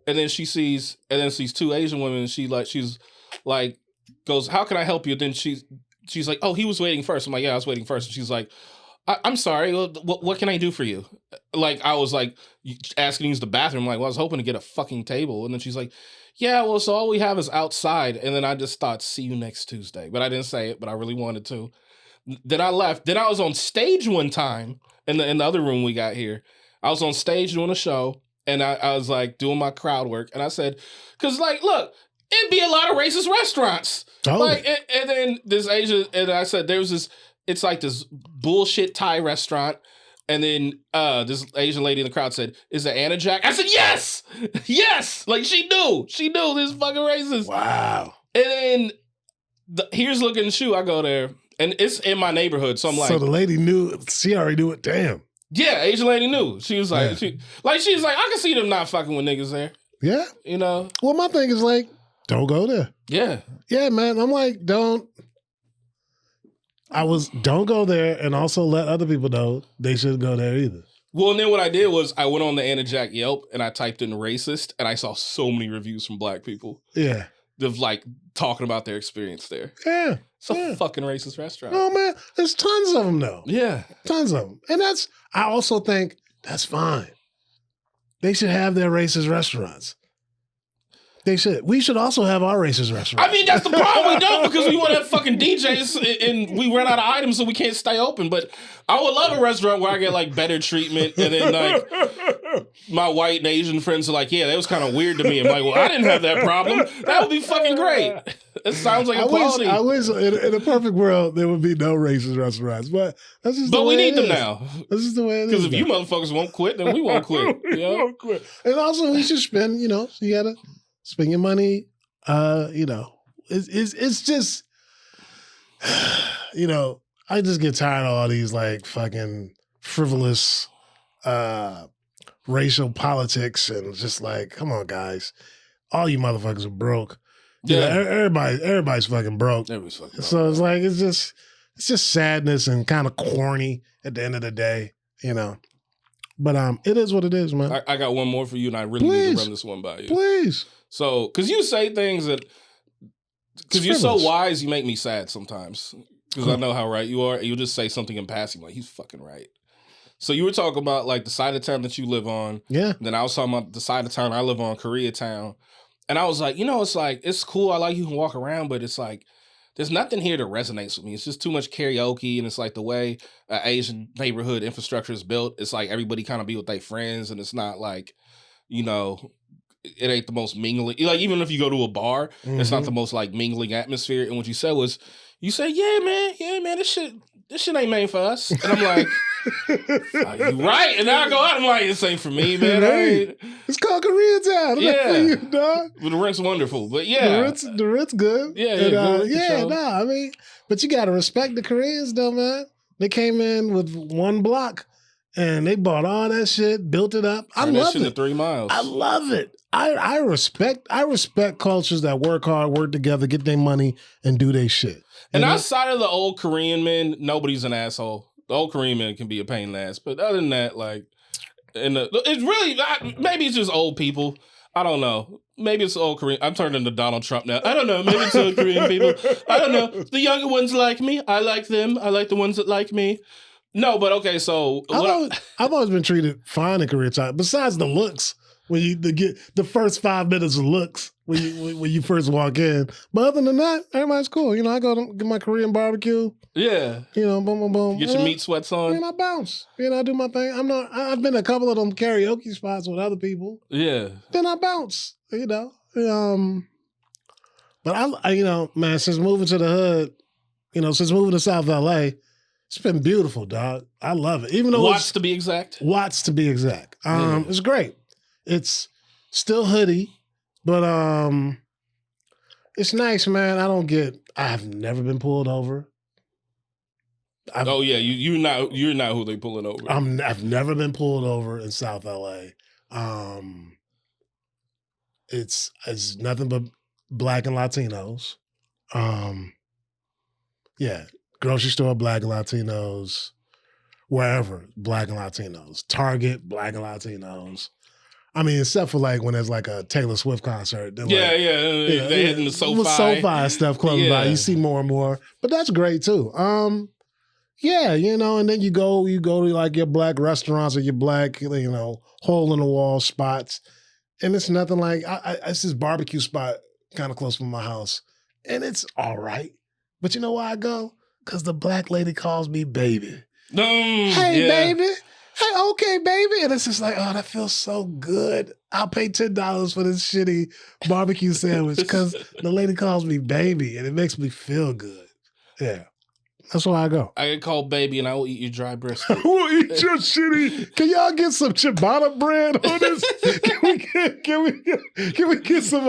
And then she sees 2 Asian women, and she's like, goes, how can I help you? Then she's like, oh, he was waiting first. I'm like, yeah, I was waiting first. And she's like, I'm sorry, what can I do for you? Like, I was like, asking to use the bathroom. Like, well, I was hoping to get a fucking table. And then she's like, yeah, well, so all we have is outside. And then I just thought, see you next Tuesday. But I didn't say it, but I really wanted to. Then I left. Then I was on stage one time in the other room we got here. I was on stage doing a show, and I was like doing my crowd work. And I said, because like, look, it'd be a lot of racist restaurants. Totally. Like, and then this Asian, and I said, there was this, it's like this bullshit Thai restaurant. And then this Asian lady in the crowd said, "Is it Anna Jack?" I said, "Yes, yes." Like she knew this fucking racist. Wow. And then here's looking the shoe. I go there, and it's in my neighborhood. So I'm like, so the lady knew. She already knew it. Damn. Yeah, Asian lady knew. She was like, she was like, I can see them not fucking with niggas there. Yeah. You know. Well, my thing is like, don't go there. Yeah. Yeah, man. I'm like, don't go there, and also let other people know they shouldn't go there either. Well, and then what I did was I went on the Anna Jack Yelp and I typed in racist, and I saw so many reviews from black people. Yeah. Of like talking about their experience there. Yeah. It's a fucking racist restaurant. Oh man, there's tons of them though. Yeah. Tons of them. And I also think that's fine. They should have their racist restaurants. They should. We should also have our racist restaurants. I mean, that's the problem. We don't, because we want to have fucking DJs and we run out of items, so we can't stay open. But I would love a restaurant where I get like better treatment, and then like my white and Asian friends are like, yeah, that was kind of weird to me. I'm like, well, I didn't have that problem. That would be fucking great. It sounds like equality. I wish in a perfect world there would be no racist restaurants, but that's just the way we need it them is. now. This is the way it is. Because if you motherfuckers won't quit, then we won't quit. We won't quit. And also, we should spend. You gotta spend your money. It's just, I just get tired of all these like fucking frivolous racial politics and just like, come on, guys, all you motherfuckers are broke. Yeah, everybody's fucking broke. Everybody's fucking broke. So it's like it's just sadness and kind of corny at the end of the day, But it is what it is, man. I got one more for you, and I really need to run this one by you. Please. So, because you say things that, because you're so wise, you make me sad sometimes. Because I know how right you are, and you'll just say something in passing, like, he's fucking right. So you were talking about, like, the side of town that you live on. Yeah. Then I was talking about the side of town I live on, Koreatown. And I was like, it's like, it's cool, I like you can walk around, but it's like, there's nothing here that resonates with me. It's just too much karaoke, and it's like the way Asian neighborhood infrastructure is built. It's like everybody kind of be with their friends, and it's not like, it ain't the most mingling. Like, even if you go to a bar, it's not the most like mingling atmosphere. And what you said was, yeah, man, this shit ain't made for us. And I'm like, you right. And now I go out, I'm like, this ain't for me, man. Right. It's called Koreatown. Yeah. For you, dog. But the rent's wonderful. But yeah. The rent's good. I mean, but you gotta respect the Koreans though, man. They came in with one block and they bought all that shit, built it up. I love it. 3 miles. I love it. I respect cultures that work hard, work together, get their money, and do their shit. And outside of the old Korean men, nobody's an asshole. The old Korean men can be a pain in the ass, but other than that, like, it's really, maybe it's just old people. I don't know. Maybe it's old Korean. I'm turning into Donald Trump now. I don't know. Maybe it's old Korean people. I don't know. The younger ones like me. I like them. I like the ones that like me. No, but okay, so I've always been treated fine in Koreatown. Besides the looks, when you get the first 5 minutes of looks when you first walk in. But other than that, everybody's cool. I go to get my Korean barbecue. Yeah. Boom, boom, boom. Get your meat sweats on. I bounce. I do my thing. I've been to a couple of them karaoke spots with other people. Yeah. Then I bounce. But I man, since moving to the hood, since moving to South LA, it's been beautiful, dog. I love it. Even though Watts to be exact. It's great. It's still hoodie, but it's nice, man. I've never been pulled over. You're not who they pulling over. I've never been pulled over in South LA. It's nothing but Black and Latinos. Grocery store, Black and Latinos. Wherever, Black and Latinos. Target, Black and Latinos. I mean, except for like when there's like a Taylor Swift concert. They hitting the SoFi. With SoFi stuff close by, you see more and more. But that's great too. And then you go to like your Black restaurants or your Black, hole in the wall spots. And it's nothing like, it's this barbecue spot kind of close from my house. And it's all right. But you know why I go? Because the Black lady calls me baby. Hey, baby. hey, okay, baby. And it's just like, oh, that feels so good. I'll pay $10 for this shitty barbecue sandwich because the lady calls me baby and it makes me feel good. Yeah. That's why I go. I get called baby and I will eat your dry brisket. I will eat your shitty. Can y'all get some ciabatta bread on this? Can we get some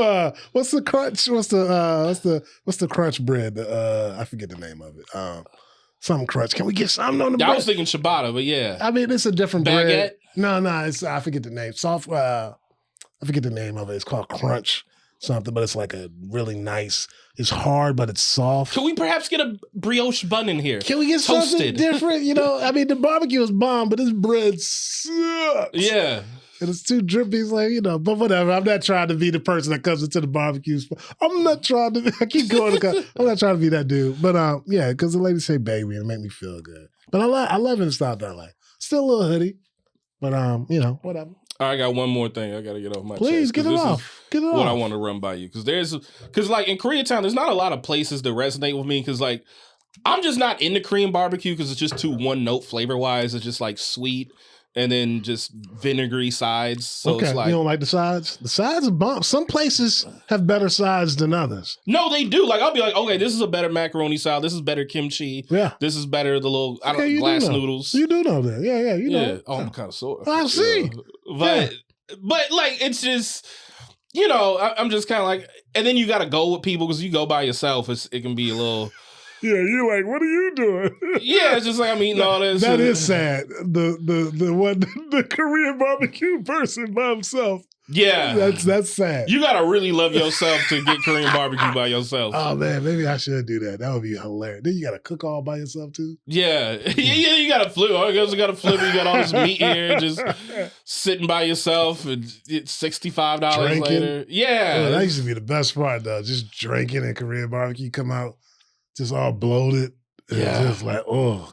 what's the crunch? What's the crunch bread? I forget the name of it. Some crunch. Can we get something on the bread? I was thinking ciabatta, but yeah. I mean, it's a different Baguette? bread. No, it's I forget the name. Soft. I forget the name of it. It's called crunch something, but it's like a really nice. It's hard, but it's soft. Can we perhaps get a brioche bun in here? Can we get Toasted. something different? You know, I mean, the barbecue is bomb, but this bread sucks. Yeah. And it's too drippy. It's like, you know, but whatever. I'm not trying to be the person that comes into the barbecue spot. I'm not trying to. I keep going. I'm not trying to be that dude. But yeah, because the ladies say baby and it make me feel good. But I love it in South LA. Still a little hoodie, but you know, whatever. I got one more thing I got to get off my chest. Please get it off. Get it off. What I want to run by you because like in Koreatown, there's not a lot of places that resonate with me because like I'm just not into Korean barbecue because it's just too one note flavor wise. It's just like sweet and then just vinegary sides. So okay, it's like you don't like the sides? The sides are bomb. Some places have better sides than others. No, they do. Like I'll be like, okay, this is a better macaroni salad. This is better kimchi. Yeah. This is better the little glass noodles. You do know that. Yeah, you know. Yeah. Oh, I'm kind of sore. I see. But like it's just, you know, I'm just kind of like, and then you got to go with people because you go by yourself. It can be a little. Yeah, you're like, what are you doing? Yeah, it's just like I'm eating all this. That is sad. The Korean barbecue person by himself. Yeah, that's sad. You gotta really love yourself to get Korean barbecue by yourself. Oh man, maybe I should do that. That would be hilarious. Then you gotta cook all by yourself too. Yeah, you gotta flip. I guess you gotta flip. You got all this meat here, just sitting by yourself, and it's $65 later. Yeah, that used to be the best part though. Just drinking at Korean barbecue, come out just all bloated. Yeah, just like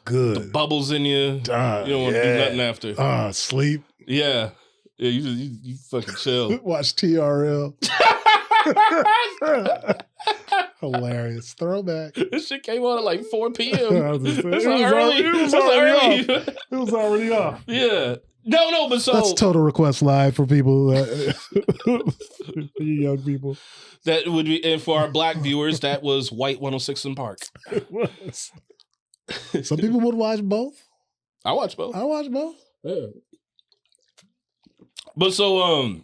good. The bubbles in you. You don't want to do nothing after. Sleep. Yeah. Yeah, you fucking chill. Watch TRL. Hilarious. Throwback. This shit came on at like 4 p.m. It was already off. Yeah. No, but so... That's Total Request Live for people, you young people. That would be, and for our black viewers, that was White 106 in Park. It was. Some people would watch both. I watch both. Yeah. But so,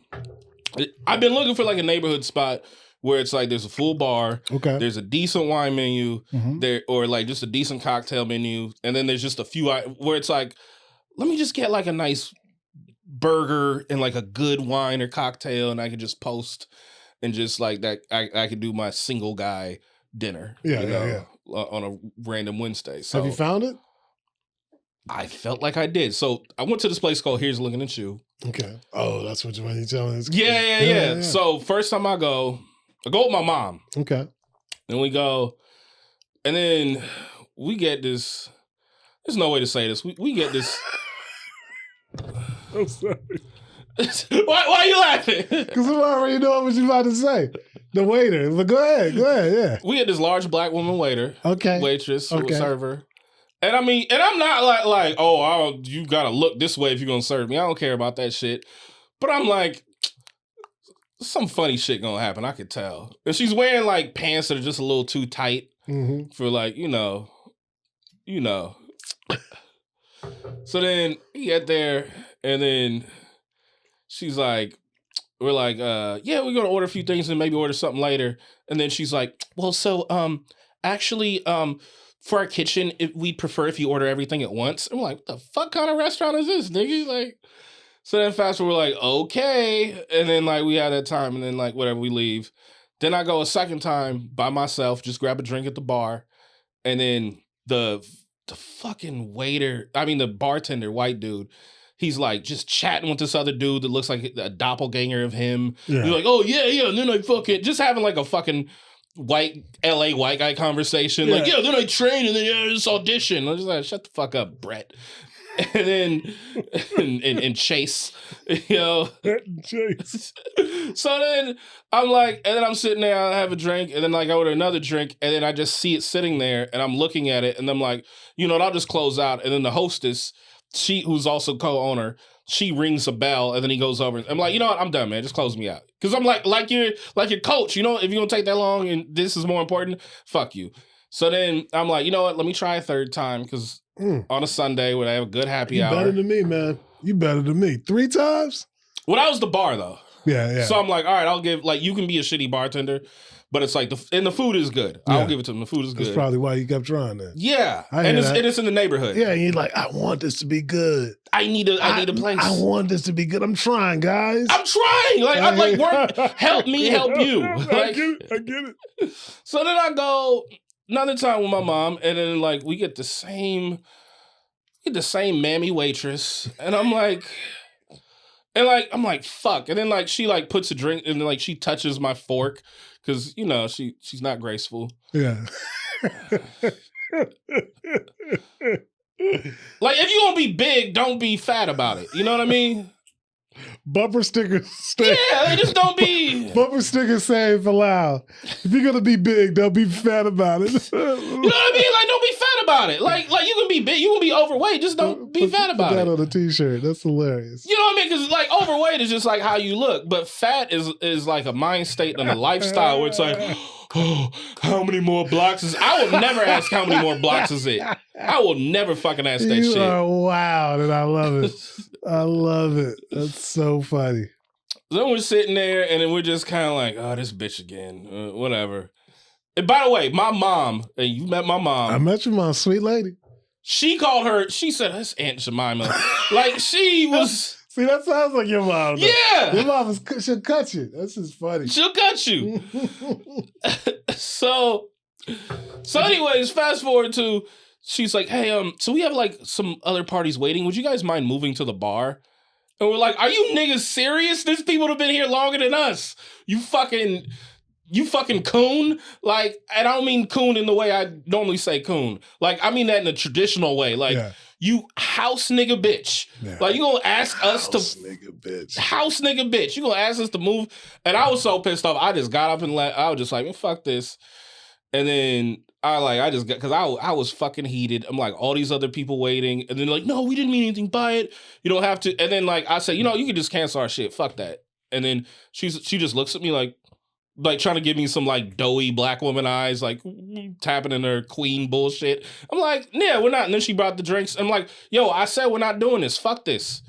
I've been looking for like a neighborhood spot where it's like there's a full bar, there's a decent wine menu, there or like just a decent cocktail menu, and then there's just a few where it's like, let me just get like a nice burger and like a good wine or cocktail, and I can just post and just like that. I could do my single guy dinner, on a random Wednesday. So have you found it? I felt like I did. So I went to this place called Here's Looking at You. Okay. Oh, that's what you're telling us. Yeah. So first time I go with my mom. Okay. And we go, and then we get this. There's no way to say this. We get this. I'm sorry. Why are you laughing? Because I already know what you're about to say. The waiter. But go ahead. Yeah. We had this large black woman waiter. Okay. Waitress. Server. And I mean, and I'm not like, you gotta look this way if you're gonna serve me. I don't care about that shit. But I'm like, some funny shit gonna happen. I could tell. And she's wearing like pants that are just a little too tight for like, you know. So then we get there, and then she's like, we're like, yeah, we're gonna order a few things and maybe order something later. And then she's like, well, so actually, for our kitchen, we prefer if you order everything at once. I'm like, what the fuck kind of restaurant is this, nigga? Like, so then fast forward, we're like, okay. And then like we had that time, and then like whatever, we leave. Then I go a second time by myself, just grab a drink at the bar. And then the fucking waiter, the bartender, white dude, he's like just chatting with this other dude that looks like a doppelganger of him. Yeah. He's like, oh yeah. And then I fucking, just having like a fucking LA white guy conversation. Yeah. Like, yeah, then I train and then this audition. I'm just like, shut the fuck up, Brett. And then and Chase, Chase. So then I'm like, and then I'm sitting there, I have a drink, and then like I order another drink, and then I just see it sitting there, and I'm looking at it, and I'm like, I'll just close out. And then the hostess who's also co-owner, she rings a bell and then he goes over. I'm like, you know what? I'm done, man. Just close me out. Because I'm like your coach. You know, if you're gonna take that long and this is more important, fuck you. So then I'm like, you know what? Let me try a third time because on a Sunday when I have a good happy hour. You better than me, man. You better than me. 3 times? Well, that was the bar though. Yeah. So I'm like, all right, I'll give, like, you can be a shitty bartender, but it's like, the food is good. I'll give it to them. The food is good. That's probably why you kept trying that. Yeah. And it's in the neighborhood. Yeah, and you're like, I want this to be good. I need a place. I want this to be good. I'm trying, guys. I'm trying. Like, I'm like, work, help me help you. Like, I get it. So then I go another time with my mom, and then, like, we get the same mammy waitress, and I'm like, fuck. And then, like, she, like, puts a drink, and then, like, she touches my fork, because, you know, she's not graceful. Yeah. Like, if you gonna be big, don't be fat about it. You know what I mean? Bumper stickers. Yeah, they just don't be. Bumper stickers saying for Lyall, if you're gonna be big, don't be fat about it. You know what I mean? Like, don't be fat about it. Like you can be big, you can be overweight, just don't be fat about put it. that on a t-shirt. That's hilarious. You know what I mean? Because, like, overweight is just like how you look, but fat is like a mind state and a lifestyle where it's like, oh, how many more blocks is? I will never ask how many more blocks is it. I will never fucking ask that shit. You are wild, and I love it. I love it. That's so funny. Then we're sitting there, and then we're just kind of like, oh, this bitch again. Whatever. And by the way, my mom, and you met my mom. I met your mom, sweet lady. She called her, she said, that's Aunt Jemima. Like, she was... See, that sounds like your mom. Though. Yeah. Your mom she'll cut you. That's just funny. She'll cut you. So anyways, fast forward to, she's like, hey, so we have, like, some other parties waiting. Would you guys mind moving to the bar? And we're like, are you niggas serious? There's people that have been here longer than us. You fucking coon. Like, and I don't mean coon in the way I normally say coon. Like, I mean that in a traditional way. Like, you house nigga bitch. Yeah. Like, you gonna ask us to... House nigga bitch. You gonna ask us to move? And I was so pissed off. I just got up and I was just like, man, fuck this. And then I just got, because I was fucking heated. I'm like, all these other people waiting. And then, like, no, we didn't mean anything by it. You don't have to. And then, like, I said, you know, you can just cancel our shit. Fuck that. And then she just looks at me like trying to give me some, like, doughy black woman eyes, like, tapping in her queen bullshit. I'm like, yeah, we're not. And then she brought the drinks. I'm like, yo, I said we're not doing this. Fuck this.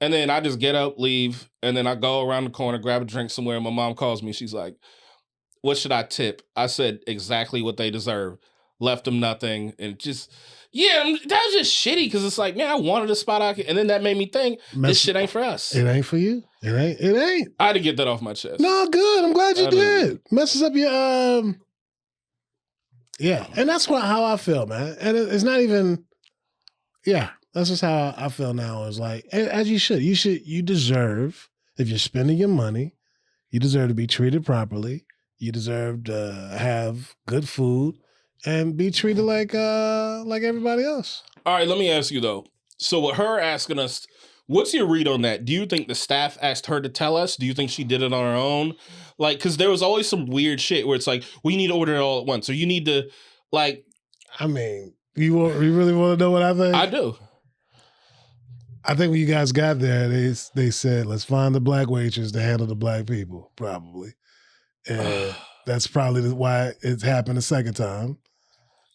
And then I just get up, leave. And then I go around the corner, grab a drink somewhere. And my mom calls me. She's like, what should I tip? I said exactly what they deserve. Left them nothing. And just, yeah, that was just shitty. Because it's like, man, I wanted a spot I could. And then that made me think, this shit ain't for us. It ain't for you. It ain't. I had to get that off my chest. No, good. I'm glad you did. Messes up your, yeah. And that's how I feel, man. And it's not even, yeah, that's just how I feel now. It's like, as you should. You deserve, if you're spending your money, you deserve to be treated properly. You deserve to have good food and be treated like everybody else. All right, let me ask you, though. So with her asking us, what's your read on that? Do you think the staff asked her to tell us? Do you think she did it on her own? Like, because there was always some weird shit where it's like, we need to order it all at once. Or you need to, like... I mean, you really want to know what I think? I do. I think when you guys got there, they said, let's find the black waitress to handle the black people, probably. And that's probably why it's happened a second time.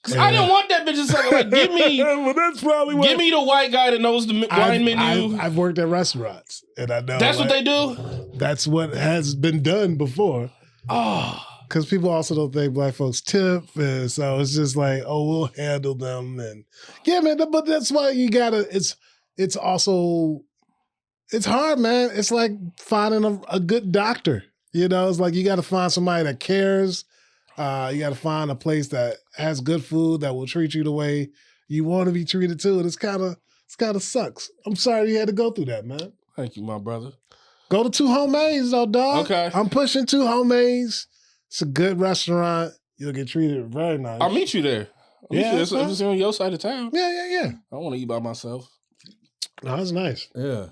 Because I didn't want that bitch a second. Like, give me, well, that's probably give me the white guy that knows the wine menu. I've worked at restaurants, and I know that's what they do. That's what has been done before. Oh, because people also don't think black folks tip, and so it's just like, oh, we'll handle them, and yeah, man. But that's why you gotta. It's also hard, man. It's like finding a good doctor. You know, it's like you got to find somebody that cares. You got to find a place that has good food that will treat you the way you want to be treated too. And it's kind of sucks. I'm sorry you had to go through that, man. Thank you, my brother. Go to 2 Homemades though, dog. Okay. I'm pushing 2 Homemades. It's a good restaurant. You'll get treated very nice. I'll meet you there. It's on your side of town. Yeah. I don't want to eat by myself. No, that's nice. Yeah.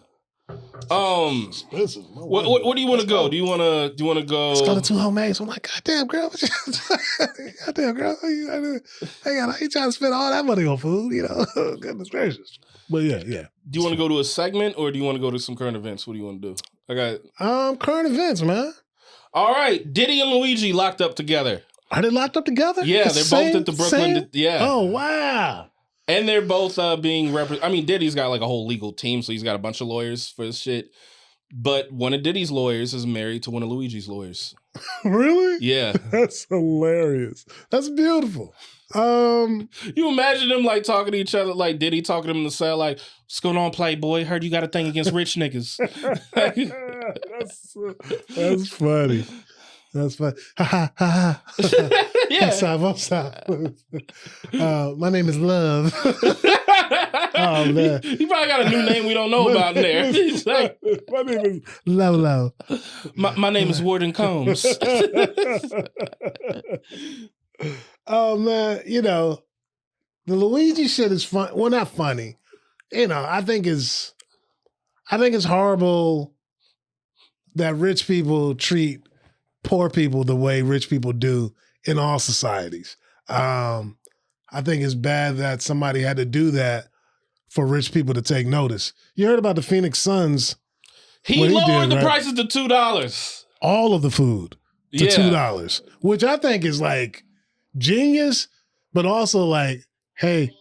Expensive. What do you want to go? Do you want to go? Let's go to Two Homemades. I'm like, goddamn, girl. Goddamn, girl. I ain't trying to spend all that money on food, Goodness gracious. But yeah. Do you want to go to a segment or do you want to go to some current events? What do you want to do? I got current events, man. All right, Diddy and Luigi locked up together. Are they locked up together? Yeah, they're both at the Brooklyn. Yeah. Oh wow. And they're both being represented. I mean, Diddy's got like a whole legal team, so he's got a bunch of lawyers for this shit. But one of Diddy's lawyers is married to one of Luigi's lawyers. Really? Yeah. That's hilarious. That's beautiful. You imagine them like talking to each other, like Diddy talking to him in the cell, like, "What's going on, Playboy? Heard you got a thing against rich niggas." That's funny. That's funny. Ha ha ha ha. Yeah. Stop. My name is Love. Oh man. He probably got a new name we don't know about in there. He's like, my name is Lolo. My name is Warden Combs. Oh man, the Luigi shit is fun. Well, not funny. I think it's horrible that rich people treat poor people the way rich people do in all societies. I think it's bad that somebody had to do that for rich people to take notice. You heard about the Phoenix Suns? He lowered the prices to $2. All of the food to $2, which I think is like genius, but also like, hey.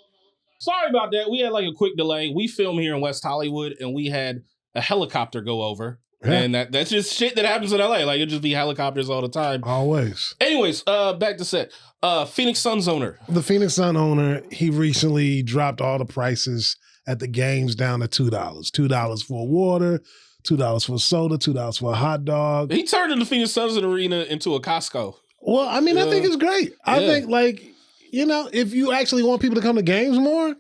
Sorry about that. We had like a quick delay. We film here in West Hollywood and we had a helicopter go over. Yeah. And that's just shit that happens in LA. Like, it'll just be helicopters all the time. Always. Anyways, back to set. Phoenix Suns owner. The Phoenix Sun owner, he recently dropped all the prices at the games down to $2. $2 for water, $2 for soda, $2 for a hot dog. He turned the Phoenix Suns arena into a Costco. Well, I mean, I think it's great. I think, like, if you actually want people to come to games more.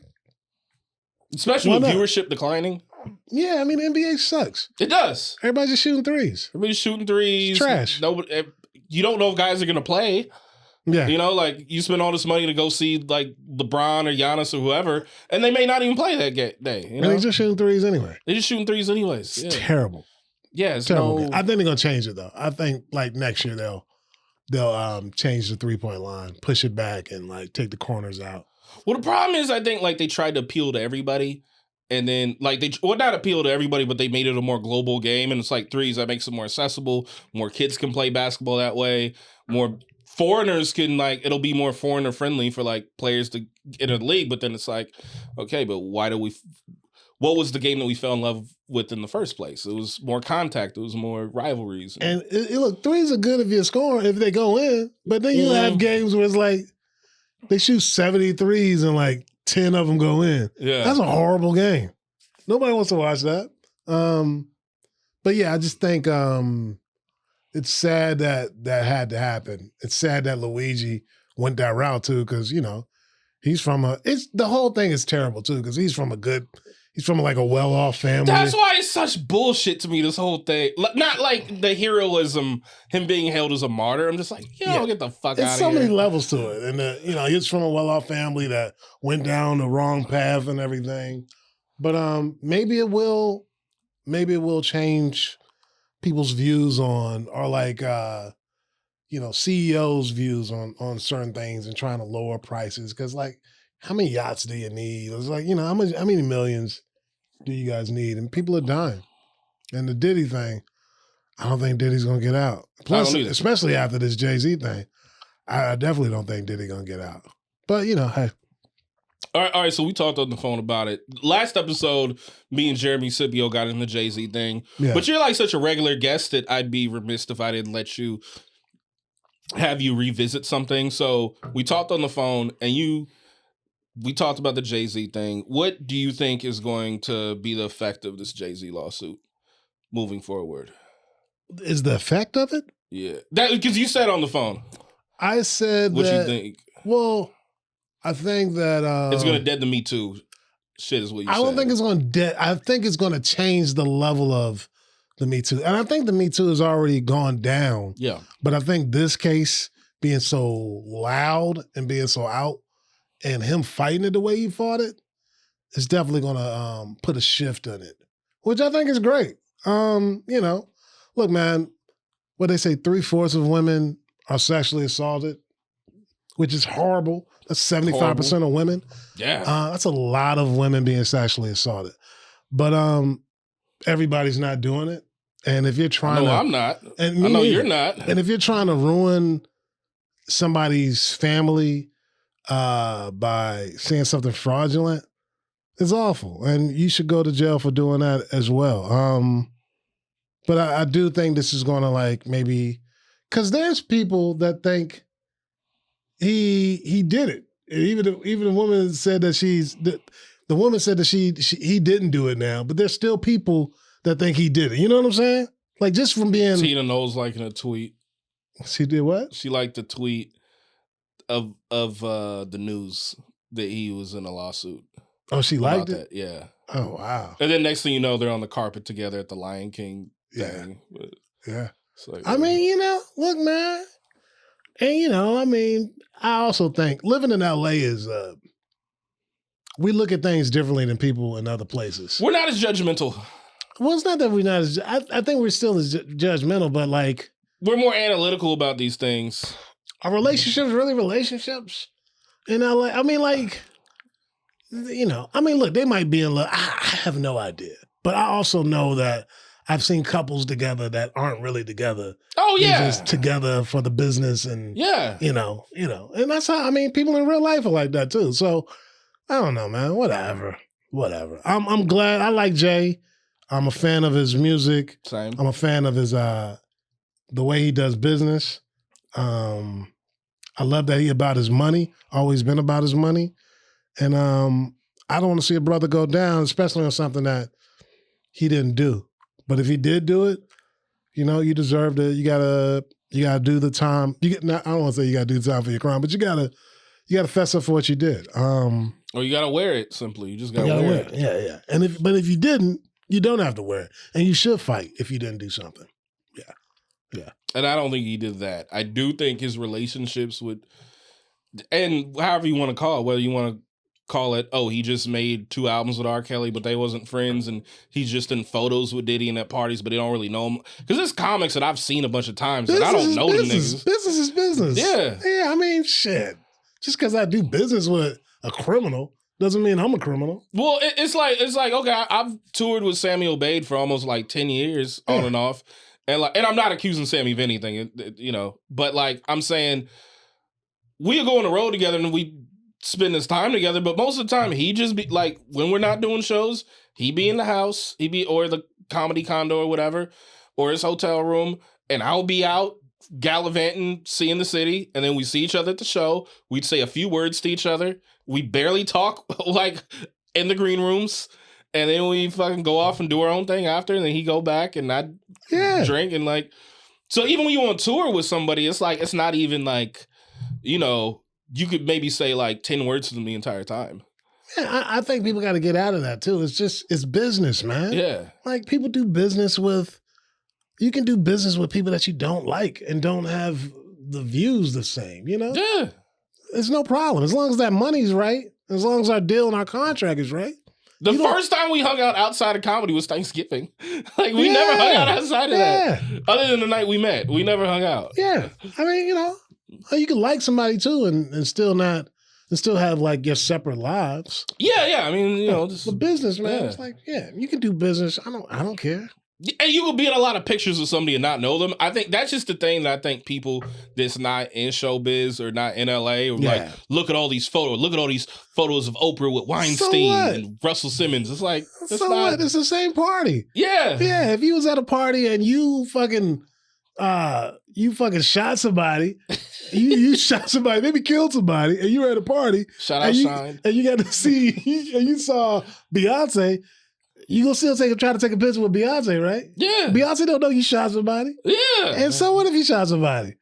Especially with viewership declining. Yeah, I mean, NBA sucks. It does. Everybody's just shooting threes. Everybody's shooting threes. It's trash. Nobody, you don't know if guys are going to play. Yeah. Like, you spend all this money to go see, like, LeBron or Giannis or whoever, and they may not even play that day. And they're just shooting threes anyway. They're just shooting threes anyways. It's terrible. Yeah, it's terrible. I think they're going to change it, though. I think, like, next year they'll change the three-point line, push it back, and, like, take the corners out. Well, the problem is, I think, like, they tried to appeal to everybody. And then, like, not appeal to everybody, but they made it a more global game. And it's like threes, that makes it more accessible. More kids can play basketball that way. More foreigners can, like, it'll be more foreigner friendly for, like, players to enter the league. But then it's like, okay, but what was the game that we fell in love with in the first place? It was more contact. It was more rivalries. And look, threes are good if you're scoring, if they go in. But then you have games where it's like, they shoot 73s and, like, 10 of them go in. Yeah. That's a horrible game. Nobody wants to watch that. But yeah, I just think it's sad that had to happen. It's sad that Luigi went that route too, because he's from the whole thing is terrible too, because he's from like a well-off family. That's why it's such bullshit to me, this whole thing. Not like the heroism, him being hailed as a martyr. I'm just like, get the fuck out of here. There's so many levels to it. And, he's from a well-off family that went down the wrong path and everything. But maybe it will change people's views on, or like, CEOs' views on certain things and trying to lower prices. Because, like, how many yachts do you need? It's like, how many millions do you guys need? And people are dying. And the Diddy thing, I don't think Diddy's going to get out. Plus, especially after this Jay-Z thing, I definitely don't think Diddy's going to get out. But, hey. All right, so we talked on the phone about it. Last episode, me and Jeremy Scipio got in the Jay-Z thing. Yeah. But you're like such a regular guest that I'd be remiss if I didn't have you revisit something. So we talked on the phone and we talked about the Jay-Z thing. What do you think is going to be the effect of this Jay-Z lawsuit moving forward? Is the effect of it? Yeah. Because you said on the phone. I said what you think? Well, I think that it's going to dead the Me Too shit is what you said. I don't think it's going to dead. I think it's going to change the level of the Me Too. And I think the Me Too has already gone down. Yeah. But I think this case being so loud and being so out and him fighting it the way he fought it, it's definitely going to put a shift in it which I think is great. Look, man, what they say, 3/4 of women are sexually assaulted, which is horrible. That's 75% of women. Yeah. That's a lot of women being sexually assaulted. But everybody's not doing it. And if you're trying to... I'm not. And I know you're not. And if you're trying to ruin somebody's family by saying something fraudulent, it's awful. And you should go to jail for doing that as well. But I do think this is going to like maybe... Because there's people that think he did it. And even the woman said that the woman said that he didn't do it now, but there's still people that think he did it. You know what I'm saying? Like just from being... Tina Knowles liking a tweet. She did what? She liked the tweet of the news that he was in a lawsuit. Oh, she liked it? That. Yeah. Oh, wow. And then next thing you know, they're on the carpet together at the Lion King thing. Yeah. Like, I mean, look, man. And, I also think living in LA is, we look at things differently than people in other places. We're not as judgmental. Well, it's not that we're not as, I think we're still as judgmental, but like. We're more analytical about these things. Are relationships really relationships in LA? I mean, like, look, they might be in love. I have no idea. But I also know that I've seen couples together that aren't really together. Oh, yeah. They're just together for the business and, yeah, and that's how, people in real life are like that too. So I don't know, man, whatever. I'm glad. I like Jay. I'm a fan of his music. Same. I'm a fan of his, the way he does business. I love that he about his money, always been about his money. And I don't want to see a brother go down, especially on something that he didn't do. But if he did do it, you deserve to. You gotta do the time. I don't want to say you gotta do the time for your crime, but you gotta fess up for what you did. Or you gotta wear it. Simply, you just gotta wear it. Yeah. And if you didn't, you don't have to wear it, and you should fight if you didn't do something. Yeah. And I don't think he did that. I do think his relationships and however you want to call it, whether you want to call it, he just made 2 albums with R. Kelly, but they wasn't friends, and he's just in photos with Diddy and at parties, but they don't really know him. Because there's comics that I've seen a bunch of times, and I don't know them niggas. Business is business. Yeah. Yeah, shit. Just because I do business with a criminal doesn't mean I'm a criminal. Well, it's like okay, I've toured with Sammy Obeid for almost like 10 years on and off. And I'm not accusing Sammy of anything, but like I'm saying, we go on the road together and we spend this time together. But most of the time, he just be like, when we're not doing shows, he be in the house, or the comedy condo or whatever, or his hotel room, and I'll be out gallivanting, seeing the city, and then we see each other at the show. We'd say a few words to each other. We barely talk like in the green rooms. And then we fucking go off and do our own thing after, and then he go back and I drink and like. So even when you on tour with somebody, it's like it's not even like, you could maybe say like 10 words to them the entire time. Yeah, I think people got to get out of that too. It's business, man. Yeah, like people do business with. You can do business with people that you don't like and don't have the views the same. Yeah, it's no problem as long as that money's right. As long as our deal and our contract is right. The first time we hung out outside of comedy was Thanksgiving. Like, we never hung out outside of that. Other than the night we met. We never hung out. Yeah. You can like somebody too and still have like your separate lives. Yeah. The business, man. It's like, you can do business. I don't care. And you could be in a lot of pictures with somebody and not know them. I think that's just the thing that I think people that's not in showbiz or not in LA or like, look at all these photos. Look at all these photos of Oprah with Weinstein and Russell Simmons. It's like, what? It's the same party. Yeah. Yeah. If you was at a party and you fucking shot somebody, you shot somebody, maybe killed somebody, and you were at a party. Shout out Shine. And you got to see, and you saw Beyonce. You gonna still try to take a picture with Beyonce, right? Yeah. Beyonce don't know you shot somebody. Yeah. And so what if you shot somebody?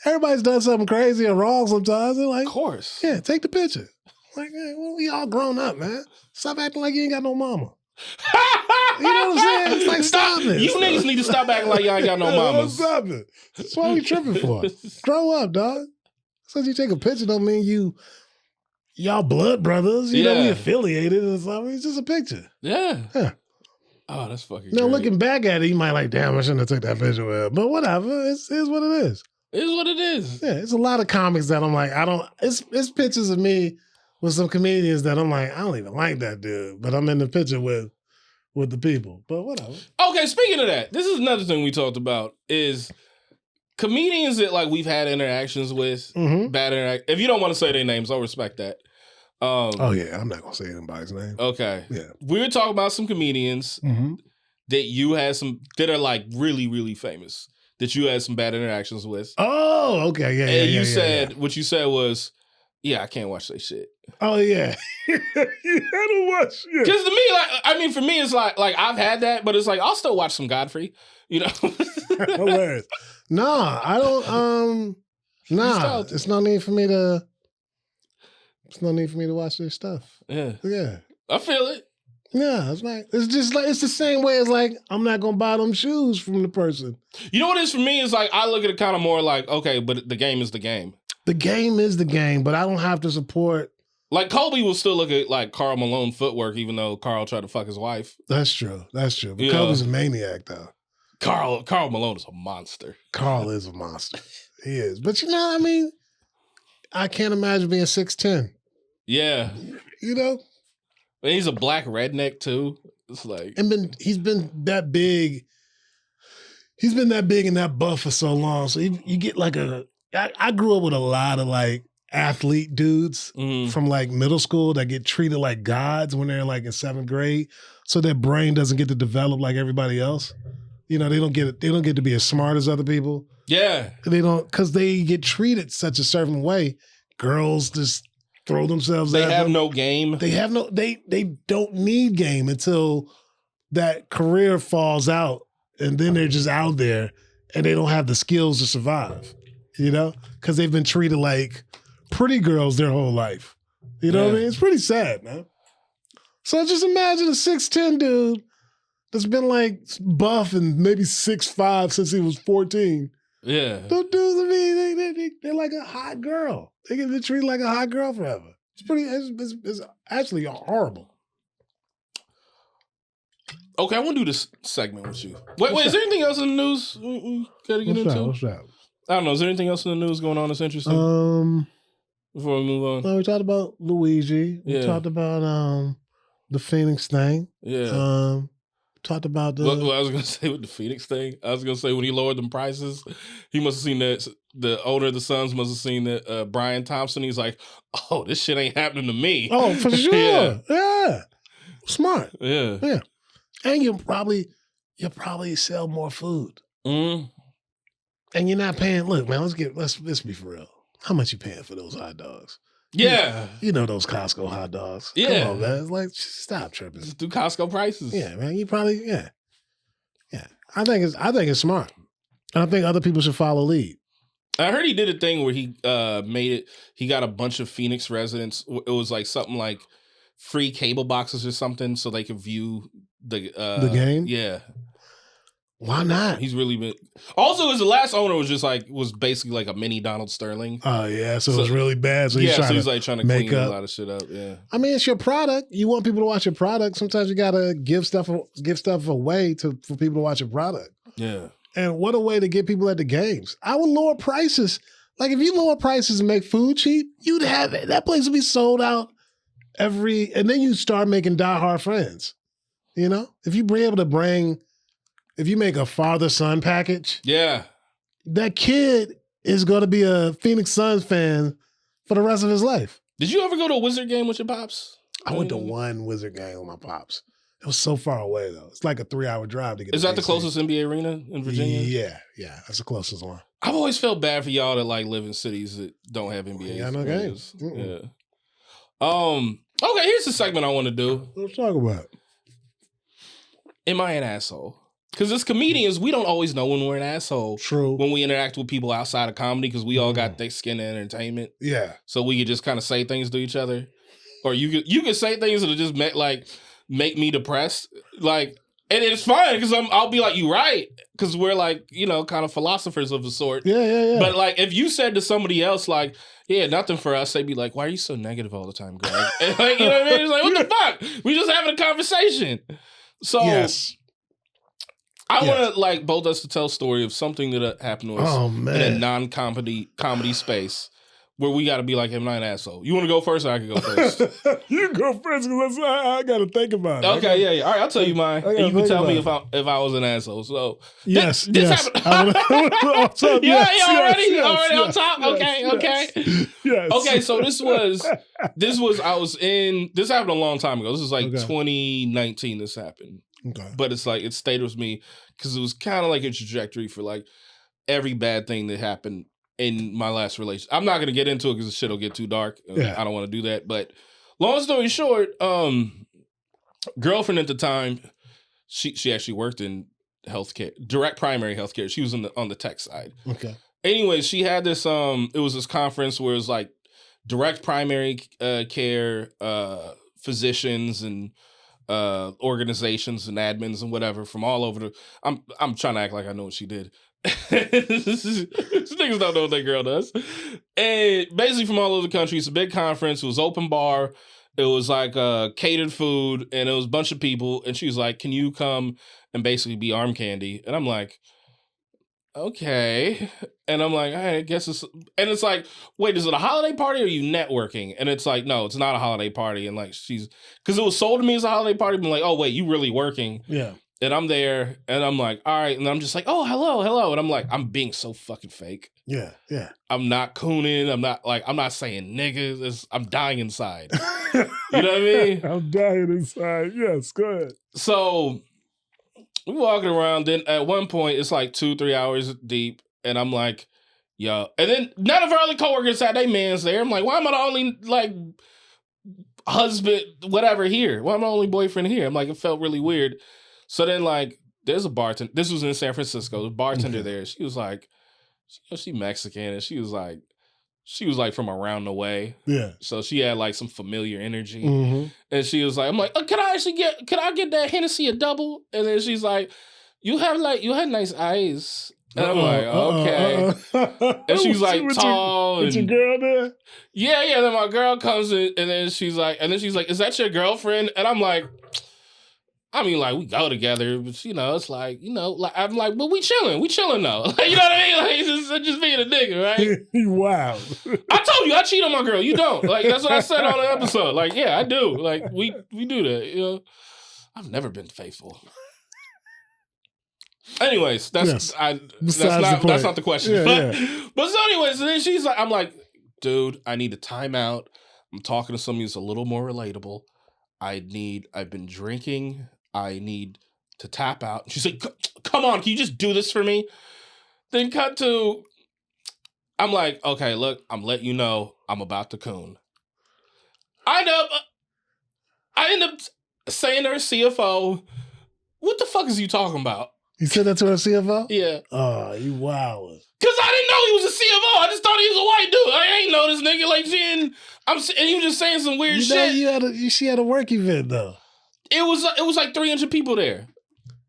Everybody's done something crazy or wrong sometimes. They're like, of course. Yeah, take the picture. Like, well, we all grown up, man. Stop acting like you ain't got no mama. You know what I'm saying? It's like, stop it. You niggas need to stop acting like y'all ain't got no mamas. Stop it. That's what we tripping for. Grow up, dog. So you take a picture don't mean y'all blood brothers. You know, we affiliated or something. It's just a picture. Yeah. Oh, that's fucking Now, great. looking back at it, you might like, damn, I shouldn't have took that picture with her. But whatever. It's what it is. It is what it is. Yeah, it's a lot of comics that I'm like, it's pictures of me with some comedians that I'm like, I don't even like that dude. But I'm in the picture with the people. But whatever. Okay, speaking of that, this is another thing we talked about is comedians that like we've had interactions with, if you don't want to say their names, I'll respect that. Oh yeah, I'm not gonna say anybody's name. Okay. Yeah. We were talking about some comedians that you had that are like really, really famous that you had some bad interactions with. Oh, okay, yeah. And you said what you said was, yeah, I can't watch that shit. Oh yeah, I don't watch. Because to me, like, I mean, for me, it's like I've had that, but it's like I'll still watch some Godfrey. You know, hilarious. Nah, I don't. Nah, it's no need for me to. There's no need for me to watch their stuff. Yeah. Yeah. I feel it. Yeah, it's like it's just like it's the same way as like I'm not gonna buy them shoes from the person. You know what it is for me? Is like I look at it kind of more like, okay, but the game is the game. The game is the game, but I don't have to support. Like Kobe will still look at like Karl Malone footwork, even though Karl tried to fuck his wife. That's true. But Kobe's a maniac though. Karl Malone is a monster. Karl is a monster. He is. But you know, I mean, I can't imagine being 6'10". Yeah. You know? And he's a black redneck too. It's like he's been that big. He's been that big and that buff for so long. So you get like I grew up with a lot of like athlete dudes from like middle school that get treated like gods when they're like in 7th grade. So their brain doesn't get to develop like everybody else. You know, they don't get to be as smart as other people. Yeah. They don't, because they get treated such a certain way. Girls just throw themselves at them. They have no game. They don't need game until that career falls out. And then they're just out there and they don't have the skills to survive, you know? Because they've been treated like pretty girls their whole life. You know what I mean? It's pretty sad, man. So just imagine a 6'10" dude that's been like buff and maybe 6'5" since he was 14. Yeah. Those dudes, I mean, they're like a hot girl. They get treated like a hot girl forever. It's actually horrible. Okay, I want to do this segment with you. Wait, is there anything else in the news we gotta get into? What's that? I don't know. Is there anything else in the news going on that's interesting? Before we move on. No, we talked about Luigi. We talked about the Phoenix thing. Yeah. Talked about the... What I was going to say with the Phoenix thing, I was going to say when he lowered them prices, he must have seen that, the owner of the Suns must have seen that Brian Thompson, he's like, oh, this shit ain't happening to me. Oh, for sure. Yeah. Smart. Yeah. Yeah. And you'll probably sell more food. Mm. And you're not paying, look, man, let's be for real. How much you paying for those hot dogs? Yeah. You know those Costco hot dogs. Yeah. Come on, man. It's like, stop tripping. Just do Costco prices. Yeah, man. You probably, yeah. I think it's smart. And I think other people should follow lead. I heard he did a thing where he he got a bunch of Phoenix residents. It was like something like free cable boxes or something so they could view the game? Yeah. Why not? He's really been. Also, his last owner was basically like a mini Donald Sterling. Oh yeah, so it was really bad. So he's trying to clean a lot of shit up. Yeah, I mean, it's your product. You want people to watch your product. Sometimes you gotta give stuff away for people to watch your product. Yeah, and what a way to get people at the games. I would lower prices. Like if you lower prices and make food cheap, you'd have it. That place would be sold out and then you start making diehard friends. You know, if you be able to bring. If you make a father-son package, that kid is going to be a Phoenix Suns fan for the rest of his life. Did you ever go to a Wizard game with your pops? I went to one Wizard game with my pops. It was so far away, though. It's like a 3-hour drive to get Is that the closest NBA arena in Virginia? Yeah. That's the closest one. I've always felt bad for y'all that like live in cities that don't have NBA. Yeah, no games. Yeah. Okay, here's the segment I want to do. Let's talk about it. Am I an asshole? Because as comedians, we don't always know when we're an asshole. True. When we interact with people outside of comedy, because we all got thick skin and entertainment. Yeah. So we could just kind of say things to each other, or you could say things that just make me depressed. Like, and it's fine because I'll be like, you right, because we're like kind of philosophers of a sort. Yeah. But like, if you said to somebody else like, yeah, nothing for us, they'd be like, why are you so negative all the time, Greg? And like, you know what I mean? It's like, what the fuck? We just having a conversation. So yes. I want to like both us to tell a story of something that happened to us in a non-comedy comedy space where we got to be like, am I an asshole? You want to go first or I can go first? You go first because I got to think about it. Okay, yeah. All right, I'll tell you mine. And you can tell me if I was an asshole. So this happened. Already on top? Okay. Yes. Okay, so this happened a long time ago. This was like 2019 this happened. Okay. But it's like, it stayed with me because it was kind of like a trajectory for like every bad thing that happened in my last relationship. I'm not going to get into it because the shit will get too dark. I don't want to do that. But long story short, girlfriend at the time, she actually worked in healthcare, direct primary healthcare. She was on the tech side. Okay. Anyway, she had this, it was this conference where it was like direct primary care, physicians and organizations and admins and whatever from all over I'm trying to act like I know what she did. These niggas don't know what that girl does. And basically from all over the country, it's a big conference. It was open bar. It was like catered food, and it was a bunch of people. And she was like, "Can you come and basically be arm candy?" And I'm like, "Okay." And I'm like, I guess it's... And it's like, wait, is it a holiday party or are you networking? And it's like, no, it's not a holiday party. And like, because it was sold to me as a holiday party. I'm like, oh, wait, you really working? Yeah. And I'm there, and I'm like, all right. And I'm just like, oh, hello. And I'm like, I'm being so fucking fake. Yeah. I'm not cooning. I'm not saying niggas. I'm dying inside. You know what I mean? I'm dying inside. Yes, go ahead. So we walking around. Then at one point, it's like 2-3 hours deep. And I'm like, yo. And then none of our other coworkers had their mans there. I'm like, why am I the only like husband, whatever here? Why am I the only boyfriend here? I'm like, it felt really weird. So then, like, there's a bartender. This was in San Francisco. The bartender there. She was like, she Mexican, and she was like from around the way. Yeah. So she had like some familiar energy, and she was like, I'm like, can I get that Hennessy a double? And then she's like, you had nice eyes. And I'm like, okay. And she's like tall. With your girl there? Yeah. Then my girl comes in, and then she's like, is that your girlfriend? And I'm like, I mean, like, we go together, but, it's like, like, I'm like, but we chilling though. Like, you know what I mean? Like, just being a nigga, right? Wow. I told you, I cheat on my girl. You don't. Like, that's what I said on the episode. Like, yeah, I do. Like, we do that, I've never been faithful. Anyways, that's not the question. But so anyways, and then she's like, I'm like, dude, I need a timeout. I'm talking to somebody who's a little more relatable. I've been drinking. I need to tap out. And she's like, come on, can you just do this for me? Then cut to, I'm like, okay, look, I'm letting you know I'm about to coon. I end up saying to her CFO, what the fuck is you talking about? You said that to her CFO? Yeah. Oh, you wild. Because I didn't know he was a CFO. I just thought he was a white dude. I ain't know this nigga. Like, and he was just saying some weird shit. She had a work event, though. It was like 300 people there.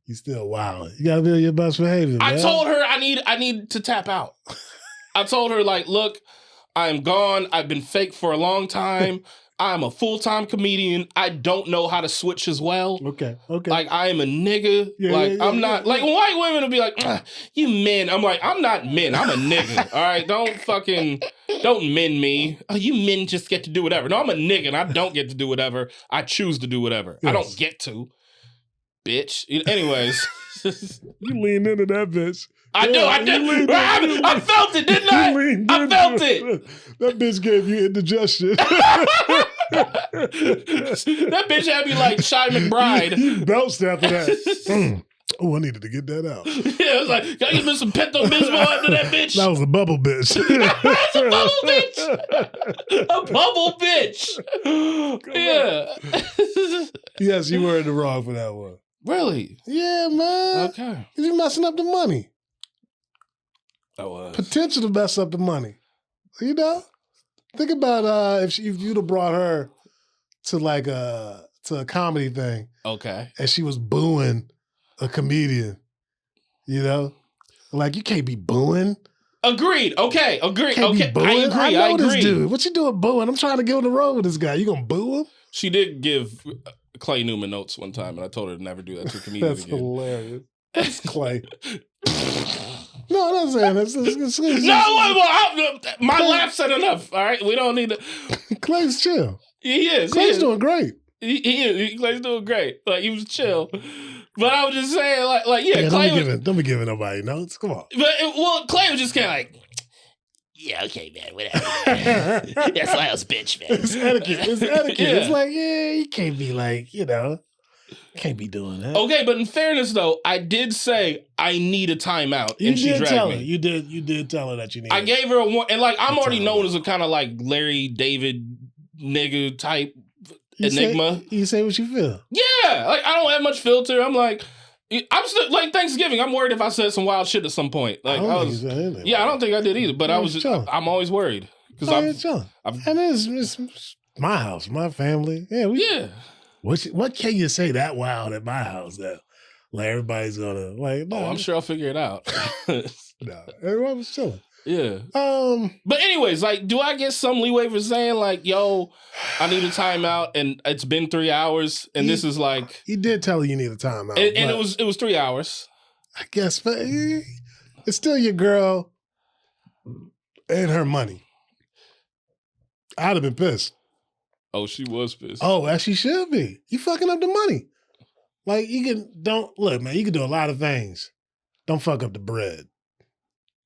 You still wild. You gotta be on your best behavior, man. I told her I need to tap out. I told her, like, look, I'm gone. I've been fake for a long time. I'm a full-time comedian. I don't know how to switch as well. Okay. Like, I am a nigga. I'm not... Like, white women will be like, you men. I'm like, I'm not men. I'm a nigga. All right? Don't men me. Oh, you men just get to do whatever. No, I'm a nigga, and I don't get to do whatever. I choose to do whatever. Yes. I don't get to. Bitch. Anyways. You leaned into that bitch. I did. I felt it, didn't I? I felt it. That bitch gave you indigestion. That bitch had me like Shy McBride. He bounced after that. Oh, I needed to get that out. Yeah, I was like, gotta give me some Pepto-Bismol after that bitch. That was a bubble bitch. That's a bubble bitch. A bubble bitch. Yeah. Yes, you were in the wrong for that one. Really? Yeah, man. Okay. You're messing up the money. I was. Potential to mess up the money. You know? Think about if you'd have brought her to like a comedy thing. Okay. And she was booing a comedian. You know? Like, you can't be booing. Agreed. Okay. Agreed. Can't okay. Be booing. I agree. This dude. What you doing booing? I'm trying to get on the road with this guy. You gonna boo him? She did give Clay Newman notes one time, and I told her to never do that to a comedian That's again. hilarious. That's Clay. No, I'm not saying that's. My laugh said enough. All right, we don't need to. Clay's chill. He is. Clay's doing great. He is. Clay's doing great. Like, he was chill. But I was just saying, yeah, Clay don't be giving nobody notes. Come on. But Clay was just kind of like, yeah, okay, man, whatever. That's Lyall's bitch, man. It's etiquette. Yeah. It's like, yeah, you can't be like, can't be doing that. Okay, but in fairness, though, I did say I need a timeout, and she dragged me. You did tell her that you need. I gave her a one, and I'm already known as a kind of like Larry David nigga type enigma. You say what you feel. Yeah, like I don't have much filter. I'm still like Thanksgiving. I'm worried if I said some wild shit at some point. Like I don't think I did either. But I'm always worried because and it's my house, my family. Yeah, What can you say that wild at my house that like everybody's gonna like? No, I'm sure I'll figure it out. No, everyone was chilling. Yeah. But anyways, like, do I get some leeway for saying like, yo, I need a timeout, and it's been 3 hours, and this is like he did tell you need a timeout, and it was 3 hours. I guess, but it's still your girl and her money. I'd have been pissed. Oh, she was pissed. Oh, as she should be. You fucking up the money. Like, you can do a lot of things. Don't fuck up the bread.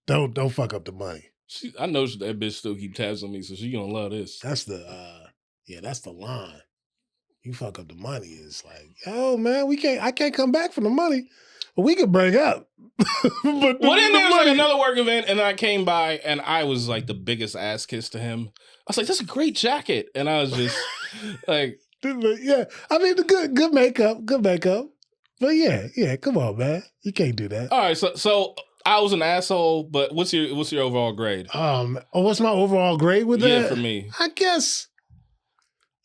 Don't fuck up the money. I know that bitch still keep tabs on me, so she gonna love this. That's the that's the line. You fuck up the money, it's like, oh man, I can't come back from the money. But we could break up. But there was like another work event, and I came by, and I was like the biggest ass kiss to him. I was like, "That's a great jacket," and I was just like, "Yeah." I mean, the good makeup. But yeah. Come on, man, you can't do that. All right, so I was an asshole. But what's your overall grade? What's my overall grade with that? Yeah, for me, I guess.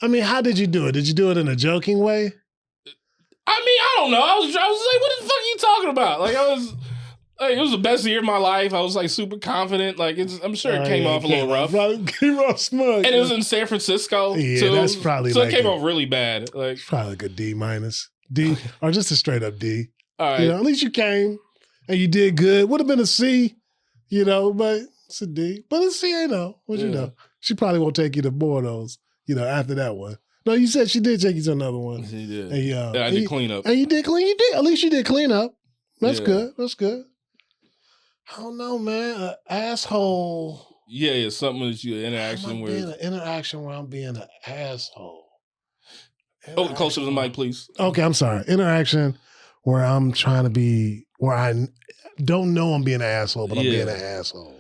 I mean, how did you do it? Did you do it in a joking way? I mean, I don't know. I was like, what the fuck are you talking about? Like, it was the best year of my life. I was like super confident. Like, I'm sure it came off a little rough. Came off smug. And it was in San Francisco too. That's probably so it came off really bad. Like, it's probably like a D-, D, or just a straight up D. All right. At least you came and you did good. Would have been a C, but it's a D. But a C ain't no. She probably won't take you to more of those. After that one. No, you said she did take you to another one. She did. And, I did clean up. And you did clean. At least you did clean up. That's good. I don't know, man. Asshole. Yeah. Something that you interaction with. An interaction where I'm being an asshole. Closer to the mic, please. Okay, I'm sorry. Interaction where I'm trying to be, where I don't know I'm being an asshole, but I'm being an asshole.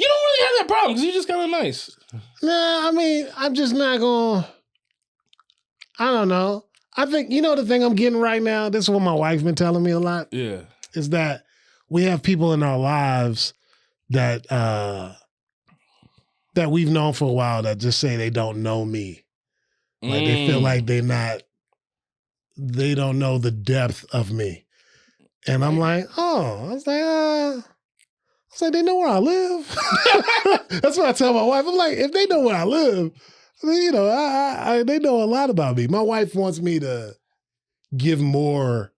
You don't really have that problem because you're just kind of nice. Nah, I mean, I'm just not going to. I don't know. I think, the thing I'm getting right now, this is what my wife's been telling me a lot. Yeah. Is that we have people in our lives that we've known for a while that just say they don't know me. Like they feel like they don't know the depth of me. And I'm like, I was like, they know where I live. That's what I tell my wife. I'm like, if they know where I live, they know a lot about me. My wife wants me to give more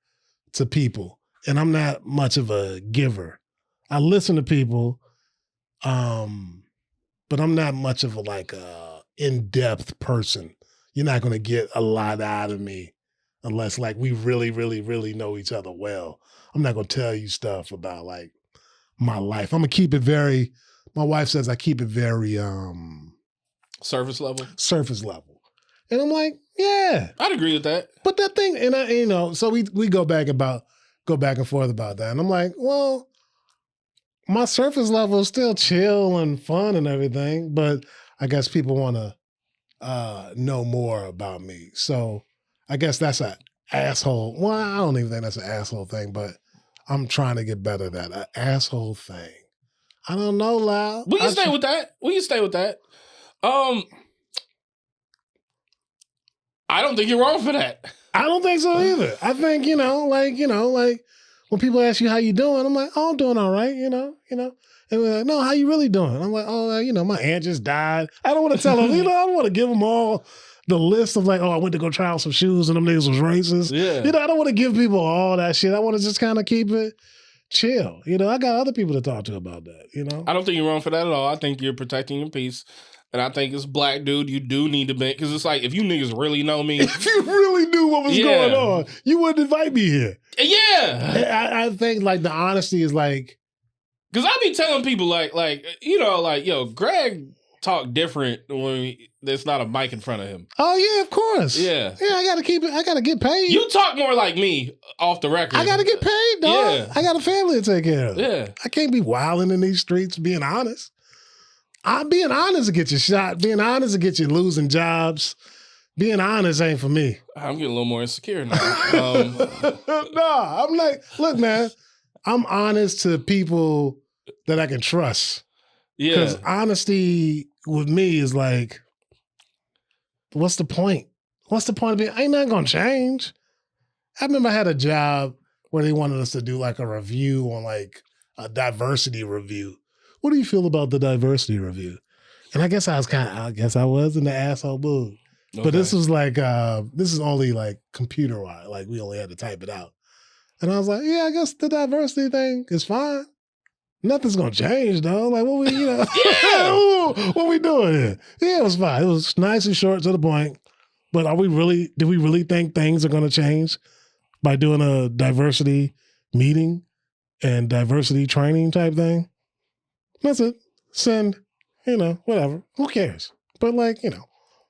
to people, and I'm not much of a giver. I listen to people, but I'm not much of a in-depth person. You're not going to get a lot out of me unless like we really, really, really know each other well. I'm not going to tell you stuff about like my life. I'm going to keep it very, my wife says I keep it very, surface level. And I'm like, yeah. I'd agree with that. But that thing, and so we go back and forth about that. And I'm like, well, my surface level is still chill and fun and everything, but I guess people want to know more about me. So I guess that's an asshole. Well, I don't even think that's an asshole thing, but I'm trying to get better at that. An asshole thing. I don't know, Lyall. We can stay with that. I don't think you're wrong for that. I don't think so either. I think, like when people ask you how you doing, I'm like, oh, I'm doing all right, And we're like, no, how you really doing? I'm like, oh, my aunt just died. I don't want to tell them, I don't want to give them all the list of like, oh, I went to go try on some shoes and them niggas was racist. Yeah. You know, I don't want to give people all that shit. I want to just kind of keep it chill. You know, I got other people to talk to about that, you know? I don't think you're wrong for that at all. I think you're protecting your peace. And I think as black dude, you do need to be, because it's like, if you niggas really know me. If you really knew what was going on, you wouldn't invite me here. Yeah. I think like the honesty is like. Because I be telling people like, you know, like, yo, Greg talk different when there's not a mic in front of him. Oh yeah, of course. Yeah. Yeah, I gotta keep it. I gotta get paid. You talk more like me off the record. I gotta get paid, dog. Yeah. I got a family to take care of. Yeah. I can't be wilding in these streets, being honest. I'm being honest to get you shot. Being honest to get you losing jobs. Being honest ain't for me. I'm getting a little more insecure now. No, I'm like, look, man, I'm honest to people that I can trust. Yeah. Because honesty with me is like, what's the point? What's the point of being? Ain't nothing gonna change. I remember I had a job where they wanted us to do like a review on like a diversity review. What do you feel about the diversity review? And I guess I was in the asshole mood. Okay. But this was like, this is only like computer-wise. Like we only had to type it out. And I was like, yeah, I guess the diversity thing is fine. Nothing's gonna change though. Like what we, you know, what we doing here? Yeah, it was fine. It was nice and short to the point. But do we really think things are gonna change by doing a diversity meeting and diversity training type thing? That's it. Send, you know, whatever. Who cares? But like, you know.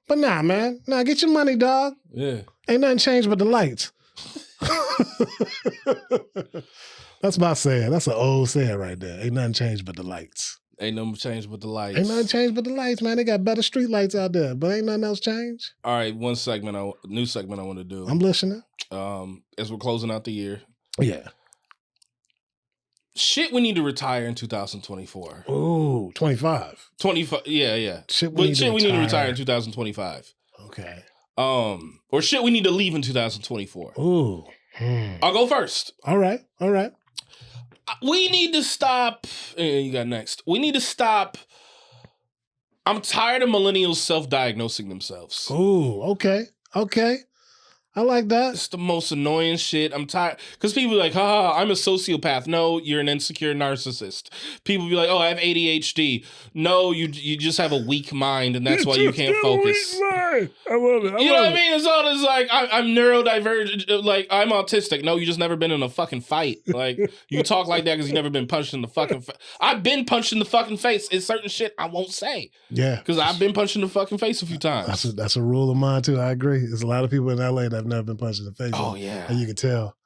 But nah, man. Nah, get your money, dog. Yeah. Ain't nothing changed but the lights. That's my saying. That's an old saying right there. Ain't nothing changed but the lights. Ain't nothing changed but the lights. Ain't nothing changed but the lights, man. They got better street lights out there, but ain't nothing else changed. All right, new segment I want to do. I'm listening. As we're closing out the year. Yeah. Shit we need to retire in 2024. Ooh, 25. 25, yeah. Shit we need to retire in 2025. Okay. Or shit we need to leave in 2024. Ooh. I'll go first. All right. We need to stop. You got next. We need to stop. I'm tired of millennials self-diagnosing themselves. Ooh, okay. I like that. It's the most annoying shit. I'm tired. Because people be like, I'm a sociopath. No, you're an insecure narcissist. People be like, oh, I have ADHD. No, you just have a weak mind, and that's why you can't focus. I love it. You know what I mean? It's all this like, I'm neurodivergent. Like, I'm autistic. No, you just never been in a fucking fight. Like, you talk like that because you never been punched in the fucking face. I've been punched in the fucking face. It's certain shit I won't say. Yeah. Because I've been punched in the fucking face a few times. That's a rule of mine, too. I agree. There's a lot of people in LA that have never been punched in the face. Oh, yeah. And you can tell.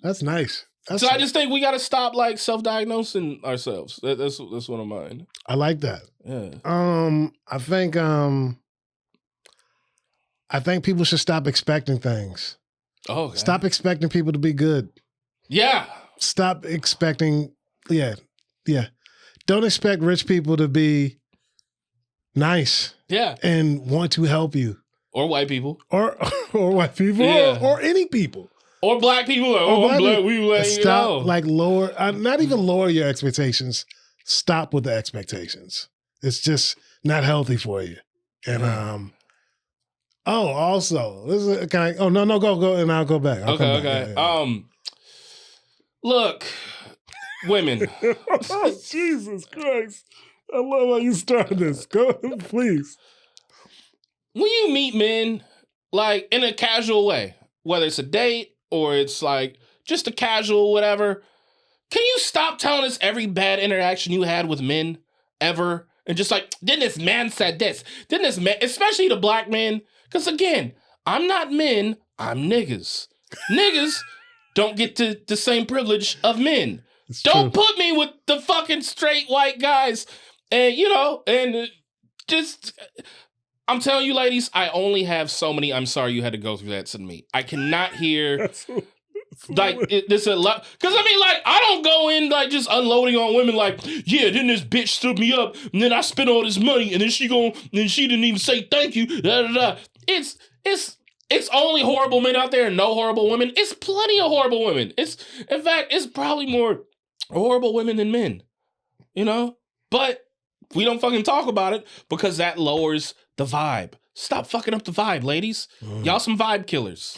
That's nice. I just think we got to stop like self-diagnosing ourselves. That's one of mine. I like that. Yeah. I think people should stop expecting things. Oh, okay. Stop expecting people to be good. Yeah. Stop expecting. Yeah. Don't expect rich people to be nice. Yeah. And want to help you. Or white people. Or white people. Yeah. Or any people. Or black people. Like, I'm black. We letting you know. Like lower, not even lower your expectations. Stop with the expectations. It's just not healthy for you. And also, this is go, and I'll go back. Okay. Yeah. Look, women. Oh, Jesus Christ. I love how you started this. Go, please. When you meet men, like in a casual way, whether it's a date or it's like just a casual whatever, can you stop telling us every bad interaction you had with men ever? And just like, then this man said this. Then this man, especially the black men, because again, I'm not men, I'm niggas. Niggas don't get the same privilege of men. Don't put me with the fucking straight white guys. And, I'm telling you, ladies, I only have so many I'm sorry you had to go through that to me. I cannot hear, this a lot. Because, I don't go in, just unloading on women yeah, then this bitch stood me up, and then I spent all this money, and then she didn't even say thank you, It's only horrible men out there and no horrible women. It's plenty of horrible women. In fact, it's probably more horrible women than men, But we don't fucking talk about it because that lowers the vibe. Stop fucking up the vibe, ladies. Y'all some vibe killers.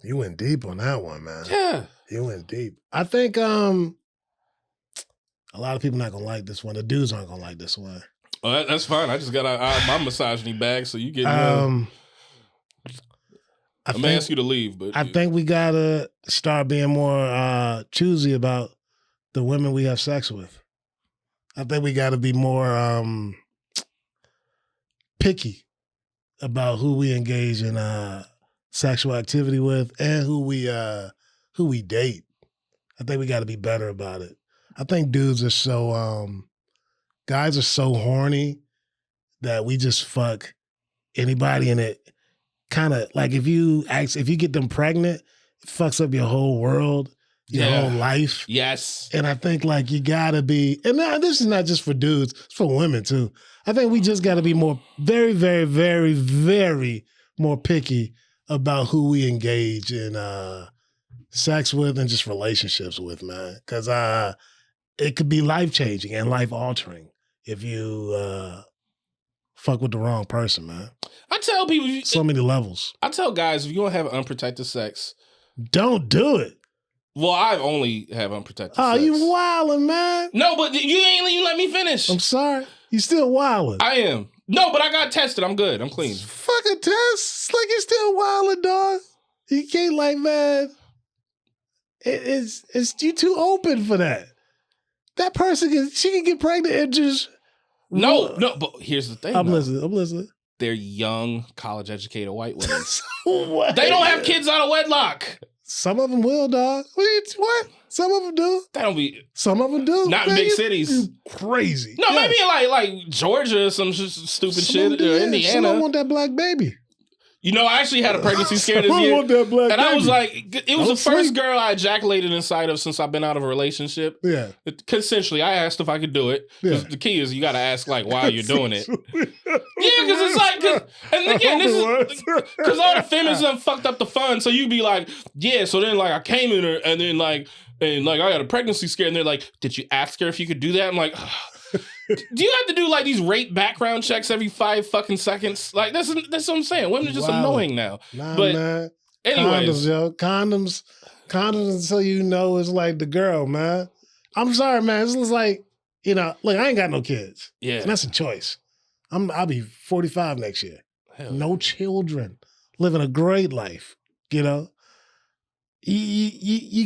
You went deep on that one, man. Yeah. You went deep. I think a lot of people not gonna like this one. The dudes aren't gonna like this one. Well, that's fine. I just got my misogyny bag, so you get. I'm gonna ask you to leave, but I think we gotta start being more choosy about the women we have sex with. I think we gotta be more picky about who we engage in sexual activity with and who we date. I think we gotta be better about it. I think dudes are so guys are so horny that we just fuck anybody, and it kind of like if you get them pregnant, it fucks up your whole world, your whole life. Yes. And I think like you gotta be, and this is not just for dudes, it's for women too. I think we just gotta be more, very, very, very, very more picky about who we engage in sex with and just relationships with, man. Because it could be life-changing and life-altering if you fuck with the wrong person, man. I tell people... So many levels. I tell guys, if you don't have unprotected sex... Don't do it. Well, I only have unprotected sex. Oh, you wildin', man. No, but you ain't even let me finish. I'm sorry. You still wildin'. I am. No, but I got tested. I'm good. I'm clean. Fucking test. It's like you still wildin', dog. You can't like, man. It's you too open for that. That person she can get pregnant and just no. But here's the thing. I'm listening. They're young, college-educated white women. What? They don't have kids out of wedlock. Some of them will, dog. What? Some of them do. That don't be. Some of them do. Not in big cities. You crazy. No, maybe in like Georgia or some stupid shit, or Indiana. Some of them want that black baby. You know, I actually had a pregnancy scare this year. Want that black and baby. I was like, it was the first girl I ejaculated inside of since I've been out of a relationship. Yeah. Consensually, I asked if I could do it. Yeah. The key is you got to ask, like, why you're doing it. Yeah, because it's like, and again, this is, because all the feminism fucked up the fun. So you be like, yeah, so then, like, I came in her, and then, like, I got a pregnancy scare, and they're like, did you ask her if you could do that? I'm like, do you have to do like these rape background checks every 5 fucking seconds? Like that's what I'm saying. Women are just annoying now. Nah, but man. anyways, condoms, yo, condoms until you know it's like the girl, man. I'm sorry, man. This is like, look, I ain't got no kids. Yeah, and that's a choice. I'll be 45 next year. Hell no children, living a great life. You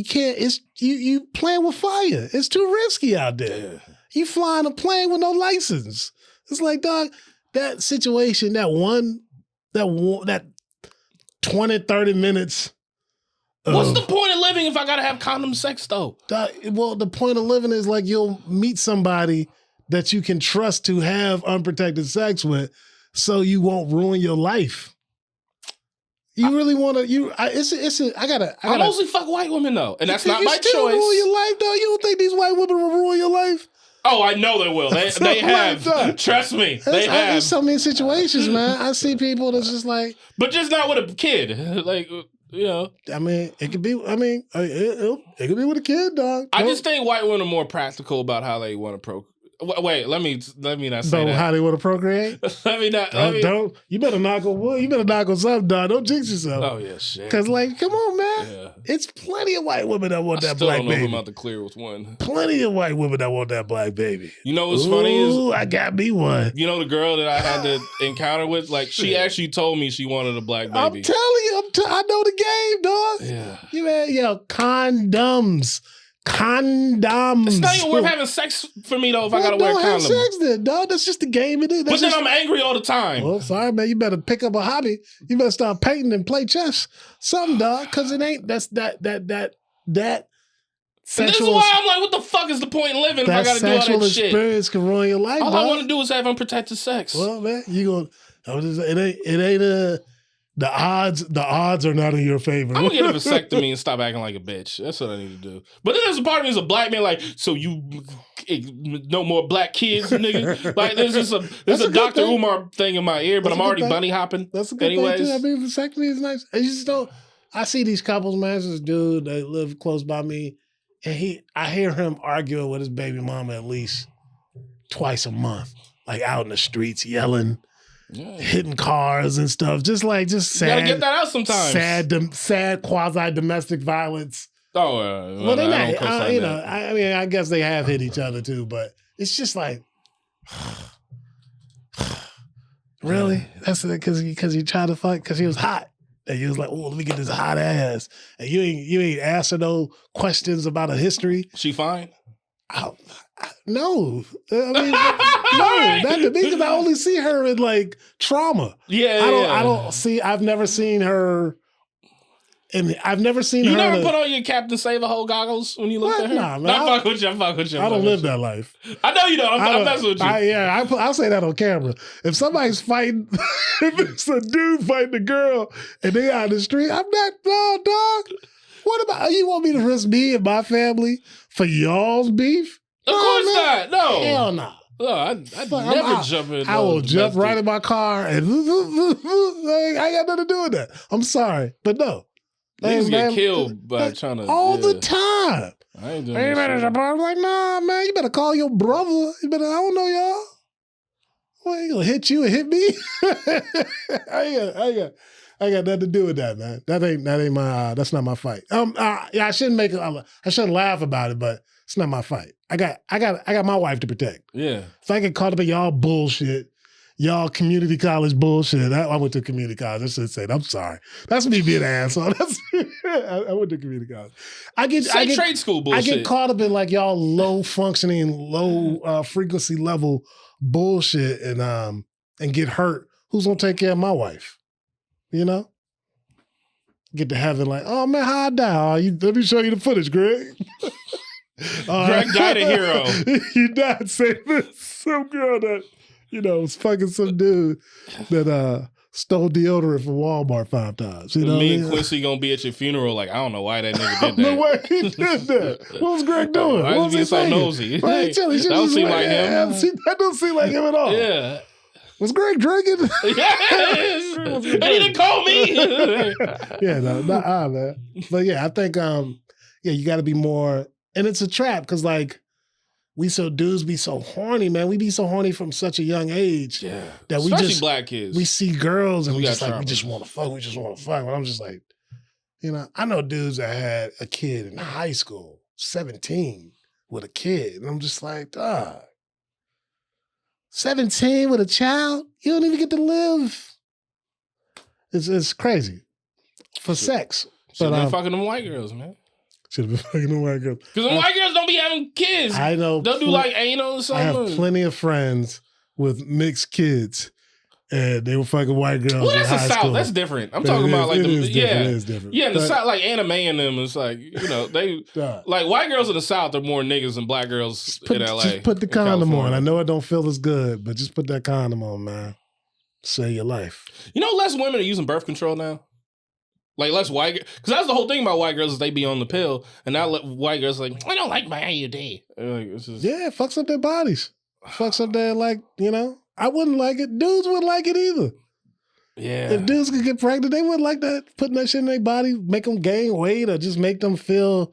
can't. It's you playing with fire. It's too risky out there. Yeah. You flying a plane with no license. It's like, dog, that situation, that 20, 30 minutes. What's the point of living if I gotta have condom sex though? Well, the point of living is like you'll meet somebody that you can trust to have unprotected sex with, so you won't ruin your life. You really want to? I mostly fuck white women though, and that's not my choice. Ruin your life though. You don't think these white women will ruin your life? Oh, I know they will. They have. Trust me, they have. There's so many situations, man. I see people that's just like, but just not with a kid. Like, I mean, it could be. I mean, it could be with a kid, dog. I just think white women are more practical about how they want to procreate. Wait, let me not say that. How they want to procreate? let me not. Don't. You better knock on wood. You better knock on something, dog. Don't jinx yourself. Oh yeah, shit. Because like, come on, man. Yeah. It's plenty of white women that want that black baby. I still don't know if I'm out to clear with one. Plenty of white women that want that black baby. You know what's funny is I got me one. You know the girl that I had to encounter with, like she actually told me she wanted a black baby. I'm telling you, I know the game, dog. Yeah. Condoms. It's not even worth having sex for me though if I gotta wear condoms. Have sex then, dog. That's just the game it is. But then I'm angry all the time. Well, sorry, man. You better pick up a hobby. You better start painting and play chess. Something, dog. Because it ain't that sexual. This is why I'm like, what the fuck is the point in living if I gotta do all that shit? Sexual experience can ruin your life. All dog. I want to do is have unprotected sex. Well, man, it ain't the odds are not in your favor. I'm gonna get a vasectomy and stop acting like a bitch. That's what I need to do. But then there's a part of me as a black man, like, so you no more black kids, nigga. Like there's a Dr. Umar thing in my ear, but I'm already bunny hopping. That's a good thing too. I mean, vasectomy is nice. I just don't. I see these couples, man. There's this dude that live close by me, and I hear him arguing with his baby mama at least twice a month, like out in the streets yelling. hitting cars and stuff. Just sad. You gotta get that out sometimes. Sad quasi-domestic violence. Oh, well, they're not. I mean, I guess they have hit each other too, but it's just like, really? That's because he tried to fuck because he was hot. And you was like, oh, let me get this hot ass. And you ain't asked her no questions about her history. She fine? No. I mean, no, not to me, because I only see her in like trauma. I've never seen her. And I've never seen her. You never put on your Captain Save-A-Hole goggles when you look at her? Nah, man. I fuck with you. I don't live that life. I know you don't. I'm messing with you. I'll say that on camera. If somebody's fighting, if it's a dude fighting a girl and they out in the street, I'm not, no, dog. What about, you want me to risk me and my family for y'all's beef? Of course not. No. Hell no. No, I'd never jump in. I will jump right in my car and I ain't got nothing to do with that. I'm sorry, but no. Niggas get killed by trying to... All the time. I ain't doing that shit. I'm like, nah, man, you better call your brother. I don't know y'all. Well, he gonna hit you and hit me? I got nothing to do with that, man. That ain't my, that's not my fight. I shouldn't laugh about it, but it's not my fight. I got my wife to protect. Yeah. If I get caught up in y'all bullshit, y'all community college bullshit. I went to community college. I should say, I'm sorry. That's me being an asshole. I went to community college. I get trade school bullshit. I get caught up in like y'all low functioning, low frequency level bullshit and get hurt. Who's gonna take care of my wife? You know? Get to heaven like, oh man, how I die? Let me show you the footage, Greg. Greg died a hero. He died saving some girl that, was fucking some dude that stole deodorant from Walmart 5 times. You know me and Quincy gonna be at your funeral. Like, I don't know why that nigga did that. No way he did that. What was Greg doing? Why was he so nosy? That don't seem like him. That don't seem like him at all. Yeah. Was Greg drinking? Yes. He didn't call me. Yeah, no, man. But yeah, I think you got to be more, and it's a trap because like. Dudes be so horny, man. We be so horny from such a young age. Yeah. That especially black kids. We see girls and we just want to fuck. And I'm just like, I know dudes that had a kid in high school, 17, with a kid. And I'm just like, 17 with a child? You don't even get to live. It's crazy. For sex. Should have been fucking them white girls, man. Should have been fucking the white girls. Because the white girls don't be having kids. I know. They'll do like anal or something. I have plenty of friends with mixed kids, and they were fucking white girls. Well, that's in the high South. school. That's different. I'm talking about like it is different. Yeah, in the South, like anime and them, it's like they like white girls in the South are more niggas than black girls in LA. Just put the condom on. I know it don't feel as good, but just put that condom on, man. Save your life. Less women are using birth control now. Like less white, because that's the whole thing about white girls is they be on the pill, and now white girls are like, I don't like my IUD. Like, yeah, it fucks up their bodies. Fucks up their I wouldn't like it. Dudes wouldn't like it either. Yeah. If dudes could get pregnant, they wouldn't like that. Putting that shit in their body, make them gain weight or just make them feel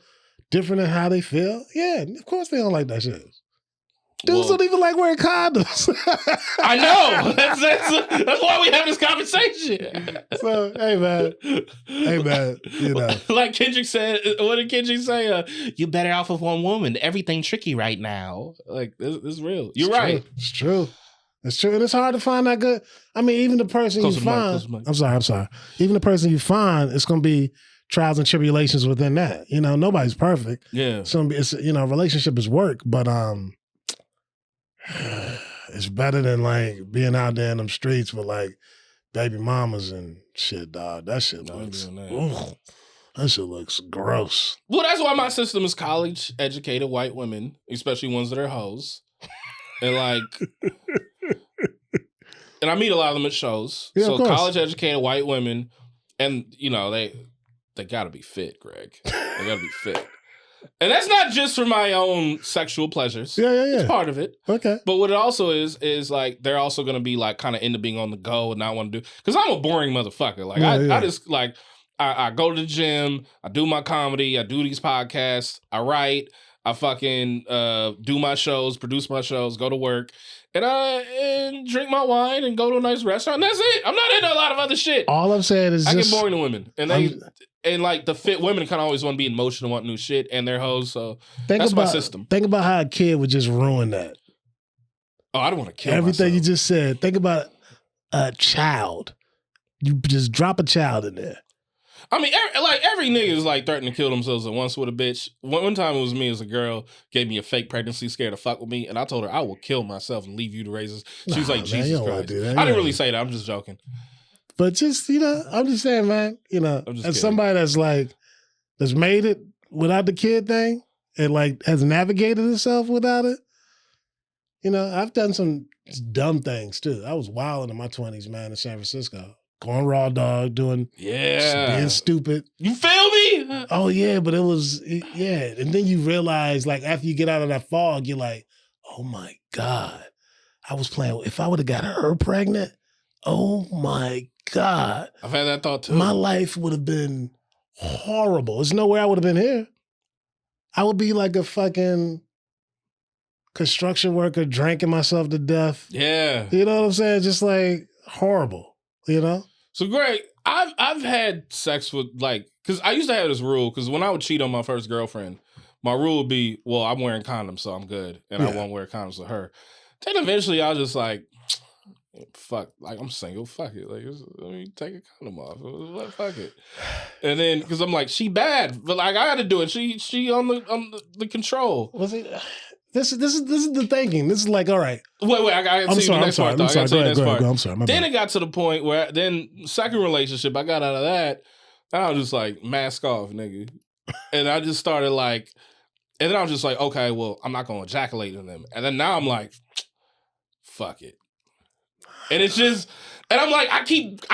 different than how they feel. Yeah, of course they don't like that shit. Dudes don't even like wearing condoms. I know. That's why we have this conversation. So, hey man, Like Kendrick said, what did Kendrick say? You're better off with one woman. Everything tricky right now. Like, this is real. You're right. It's true. It's true. And it's hard to find that good. I mean, even the person you find. I'm sorry. Even the person you find, it's going to be trials and tribulations within that. Nobody's perfect. Yeah. It's relationship is work, but it's better than like being out there in them streets with like baby mamas and shit, dog. That shit looks gross. Well, that's why my system is college educated white women, especially ones that are hoes. And like and I meet a lot of them at shows. Yeah, so college educated white women, and they gotta be fit, Greg. They gotta be fit. And that's not just for my own sexual pleasures. Yeah. It's part of it. Okay. But what it also is like, they're also going to be like kind of into being on the go and not want to do, because I'm a boring motherfucker. Like I just like, I go to the gym, I do my comedy, I do these podcasts, I write, I fucking do my shows, produce my shows, go to work, and drink my wine and go to a nice restaurant. And that's it. I'm not into a lot of other shit. All I'm saying is I get boring to women, and like the fit women kind of always want to be in motion and want new shit, and they're hoes. So that's my system. Think about how a kid would just ruin that. Oh, I don't want to kill everything myself. You just said. Think about a child. You just drop a child in there. I mean, every nigga is like threatening to kill themselves at once with a bitch. One time it was me as a girl, gave me a fake pregnancy, scared to fuck with me, and I told her I will kill myself and leave you to raise us. She was like, Jesus Christ. I didn't really say that. I'm just joking. But just, I'm just saying, man, as somebody that's made it without the kid thing and like has navigated itself without it, I've done some dumb things too. I was wilding in my 20s, man, in San Francisco. Going raw dog, being stupid. You feel me? Oh yeah, but it was, and then you realize, like, after you get out of that fog, you're like, oh my God, I was playing, if I would have got her pregnant, oh my God. I've had that thought too. My life would have been horrible. There's no way I would have been here. I would be like a fucking construction worker drinking myself to death. Yeah. You know what I'm saying? Just like horrible. So Greg, I've had sex with because I used to have this rule, because when I would cheat on my first girlfriend, my rule would be, well, I'm wearing condoms, so I'm good, and I won't wear condoms with her. Then eventually I was just like, fuck, like I'm single, fuck it, like let me take a condom off, fuck it. And then because I'm like, she bad, but like I had to do it. She on the control. Was it? This is the thinking. This is like, all right. Wait, I gotta tell you the next part. I'm sorry. Then it got to the point where second relationship, I got out of that, and I was just like, mask off, nigga. And I just started like, and then I was just like, okay, well, I'm not gonna ejaculate in them. And then now I'm like, fuck it. And it's just, and I'm like, I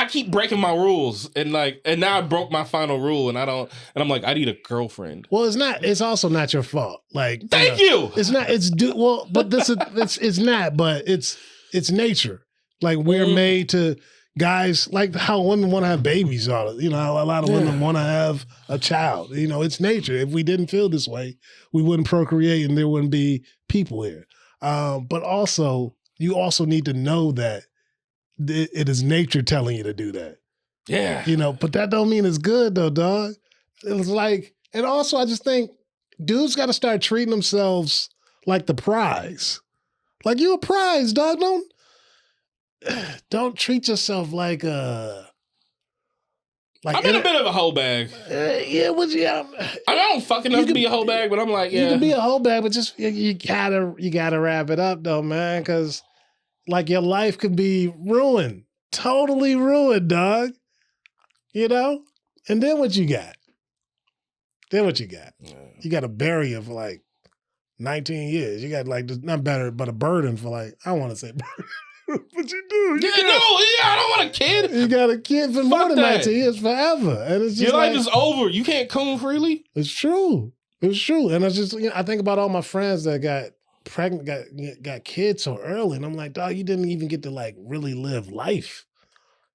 keep breaking my rules, and now I broke my final rule, and I'm like, I need a girlfriend. Well, it's also not your fault. Like, thank you. It's not. But it's not. But it's nature. Like we're made to, guys, like how women want to have babies. A lot of women want to have a child. It's nature. If we didn't feel this way, we wouldn't procreate, and there wouldn't be people here. But also, you also need to know that it is nature telling you to do that. Yeah. But that don't mean it's good though, dog. It's like, and also I just think dudes got to start treating themselves like the prize. Like you a prize, dog. Don't treat yourself like a. I'm in a bit of a hoe bag. I don't fucking enough to be a hoe bag, but I'm like, yeah. You can be a hoe bag, but just you gotta wrap it up though, man, because like your life could be ruined, totally ruined, dog. And then what you got? Yeah. You got a barrier for like 19 years. You got like not better, but a burden for like, I want to say burden. But you do. I don't want a kid. You got a kid for more than 19 years forever. And it's just your life is over. You can't come freely. It's true. And it's just, I think about all my friends that got pregnant, got kids so early. And I'm like, dog, you didn't even get to like really live life.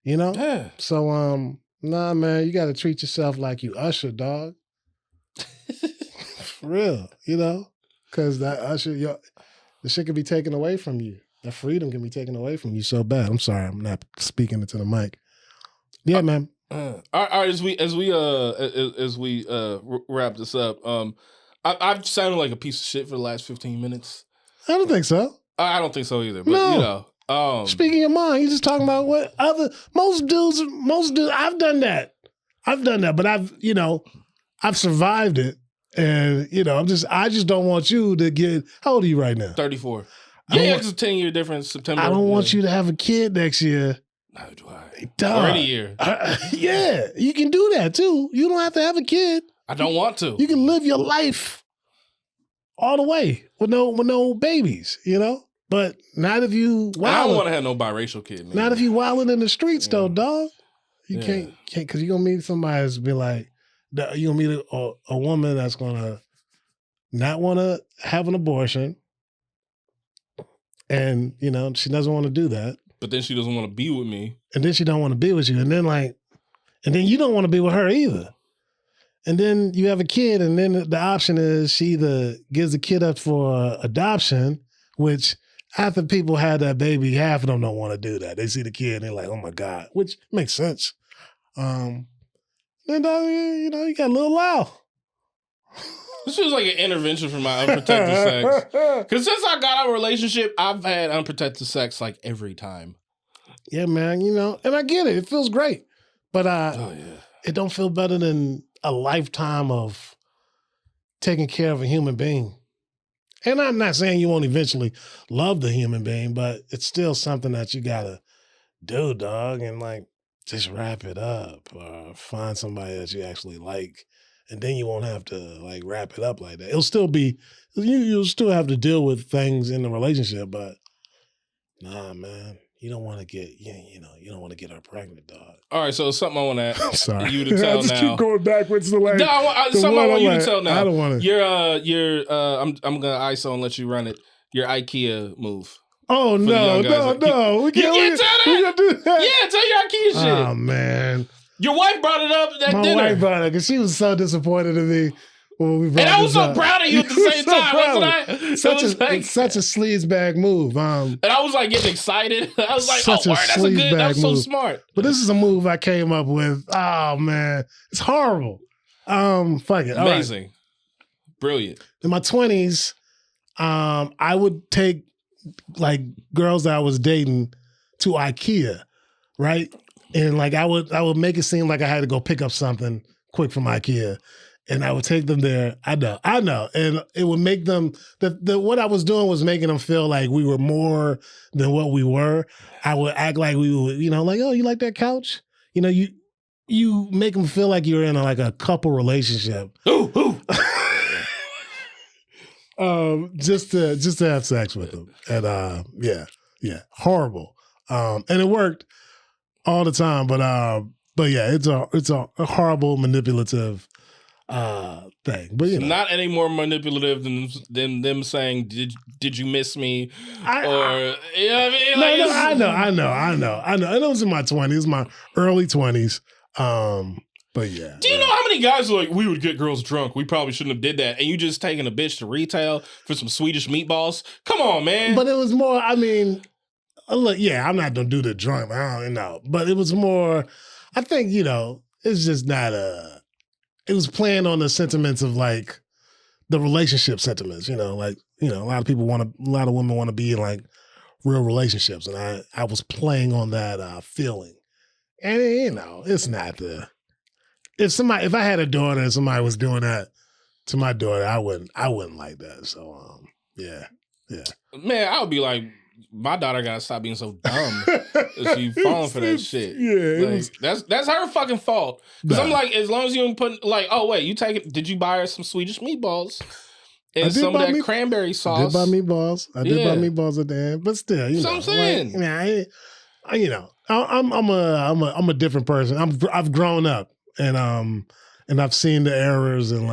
Yeah. So, nah, man, you got to treat yourself like you Usher, dog. For real, because that Usher, the shit can be taken away from you. That freedom can be taken away from you so bad. I'm sorry, I'm not speaking into the mic. Yeah, man. All right, as we wrap this up, I've sounded like a piece of shit for the last 15 minutes. I don't think so. I don't think so either. But speaking your mind, you just talking about what other most dudes. I've done that, but I've survived it, and I just don't want you to get. How old are you right now? 34. Yeah, it's a 10-year difference. September. I don't want you to have a kid next year. Neither do I. Dog. Or any year. Yeah, you can do that too. You don't have to have a kid. I don't want to. You can live your life all the way with no babies, But not if you wildin'. I don't want to have no biracial kid. Man. Not if you wilding in the streets though, dog. You can't because you're gonna meet somebody that's be like, you're gonna meet a woman that's gonna not want to have an abortion, and she doesn't want to do that. But then she doesn't want to be with me. And then she don't want to be with you, and then you don't want to be with her either. And then you have a kid, and then the option is she either gives the kid up for adoption, which after people had that baby, half of them don't want to do that. They see the kid and they're like, oh my God, which makes sense. Then, you got little Lyall. This feels like an intervention for my unprotected sex. Because since I got out of a relationship, I've had unprotected sex like every time. Yeah, man, and I get it. It feels great. But it don't feel better than a lifetime of taking care of a human being. And I'm not saying you won't eventually love the human being, but it's still something that you got to do, dog. And just wrap it up or find somebody that you actually like. And then you won't have to wrap it up like that. It'll still be, you'll still have to deal with things in the relationship, but nah, man, you don't want to get, you don't want to get her pregnant, dog. All right, so something I want I'm sorry. you to tell now. I just keep going backwards to No, something I want you to tell now. I don't want to. I'm gonna ISO and let you run it. Your IKEA move. Oh no! We can't tell that. We gonna do that. Yeah, tell your IKEA shit. Oh man. Your wife brought it up at dinner. My wife brought it because she was so disappointed in me when we brought it up. And I was so proud of you at the same time, wasn't I? It's such a sleazebag move. And I was getting excited. I was like, that's so smart. But this is a move I came up with. Oh man, it's horrible. Fuck it. Amazing. Right. Brilliant. In my 20s, I would take girls that I was dating to IKEA, right? And I would make it seem like I had to go pick up something quick from IKEA. And I would take them there. I know. And it would make them, what I was doing was making them feel like we were more than what we were. I would act like we were, oh, you like that couch? You make them feel like you're in a couple relationship. Ooh. Just to have sex with them. And yeah, horrible. And it worked all the time, but yeah, it's a horrible manipulative thing. But not any more manipulative than them saying, "Did you miss me?" I know. And it was in my 20s, my early 20s. But yeah. Do you know how many guys are we would get girls drunk? We probably shouldn't have did that. And you just taking a bitch to retail for some Swedish meatballs? Come on, man. But it was more, look, yeah, I'm not going to do the drunk. I don't know. But it was more, I think, it's just not it was playing on the sentiments of the relationship sentiments, a lot of people a lot of women want to be in real relationships. And I was playing on that feeling. And it's not if I had a daughter and somebody was doing that to my daughter, I wouldn't like that. So, yeah. Man, I would be like, my daughter gotta stop being so dumb. She falling for that shit. Yeah, that's her fucking fault. Because I'm as long as you don't put oh wait, did you buy her some Swedish meatballs and some of that cranberry sauce? I did buy meatballs. I did buy meatballs at the end, but still, That's what I'm saying. I'm a different person. I've grown up and I've seen the errors and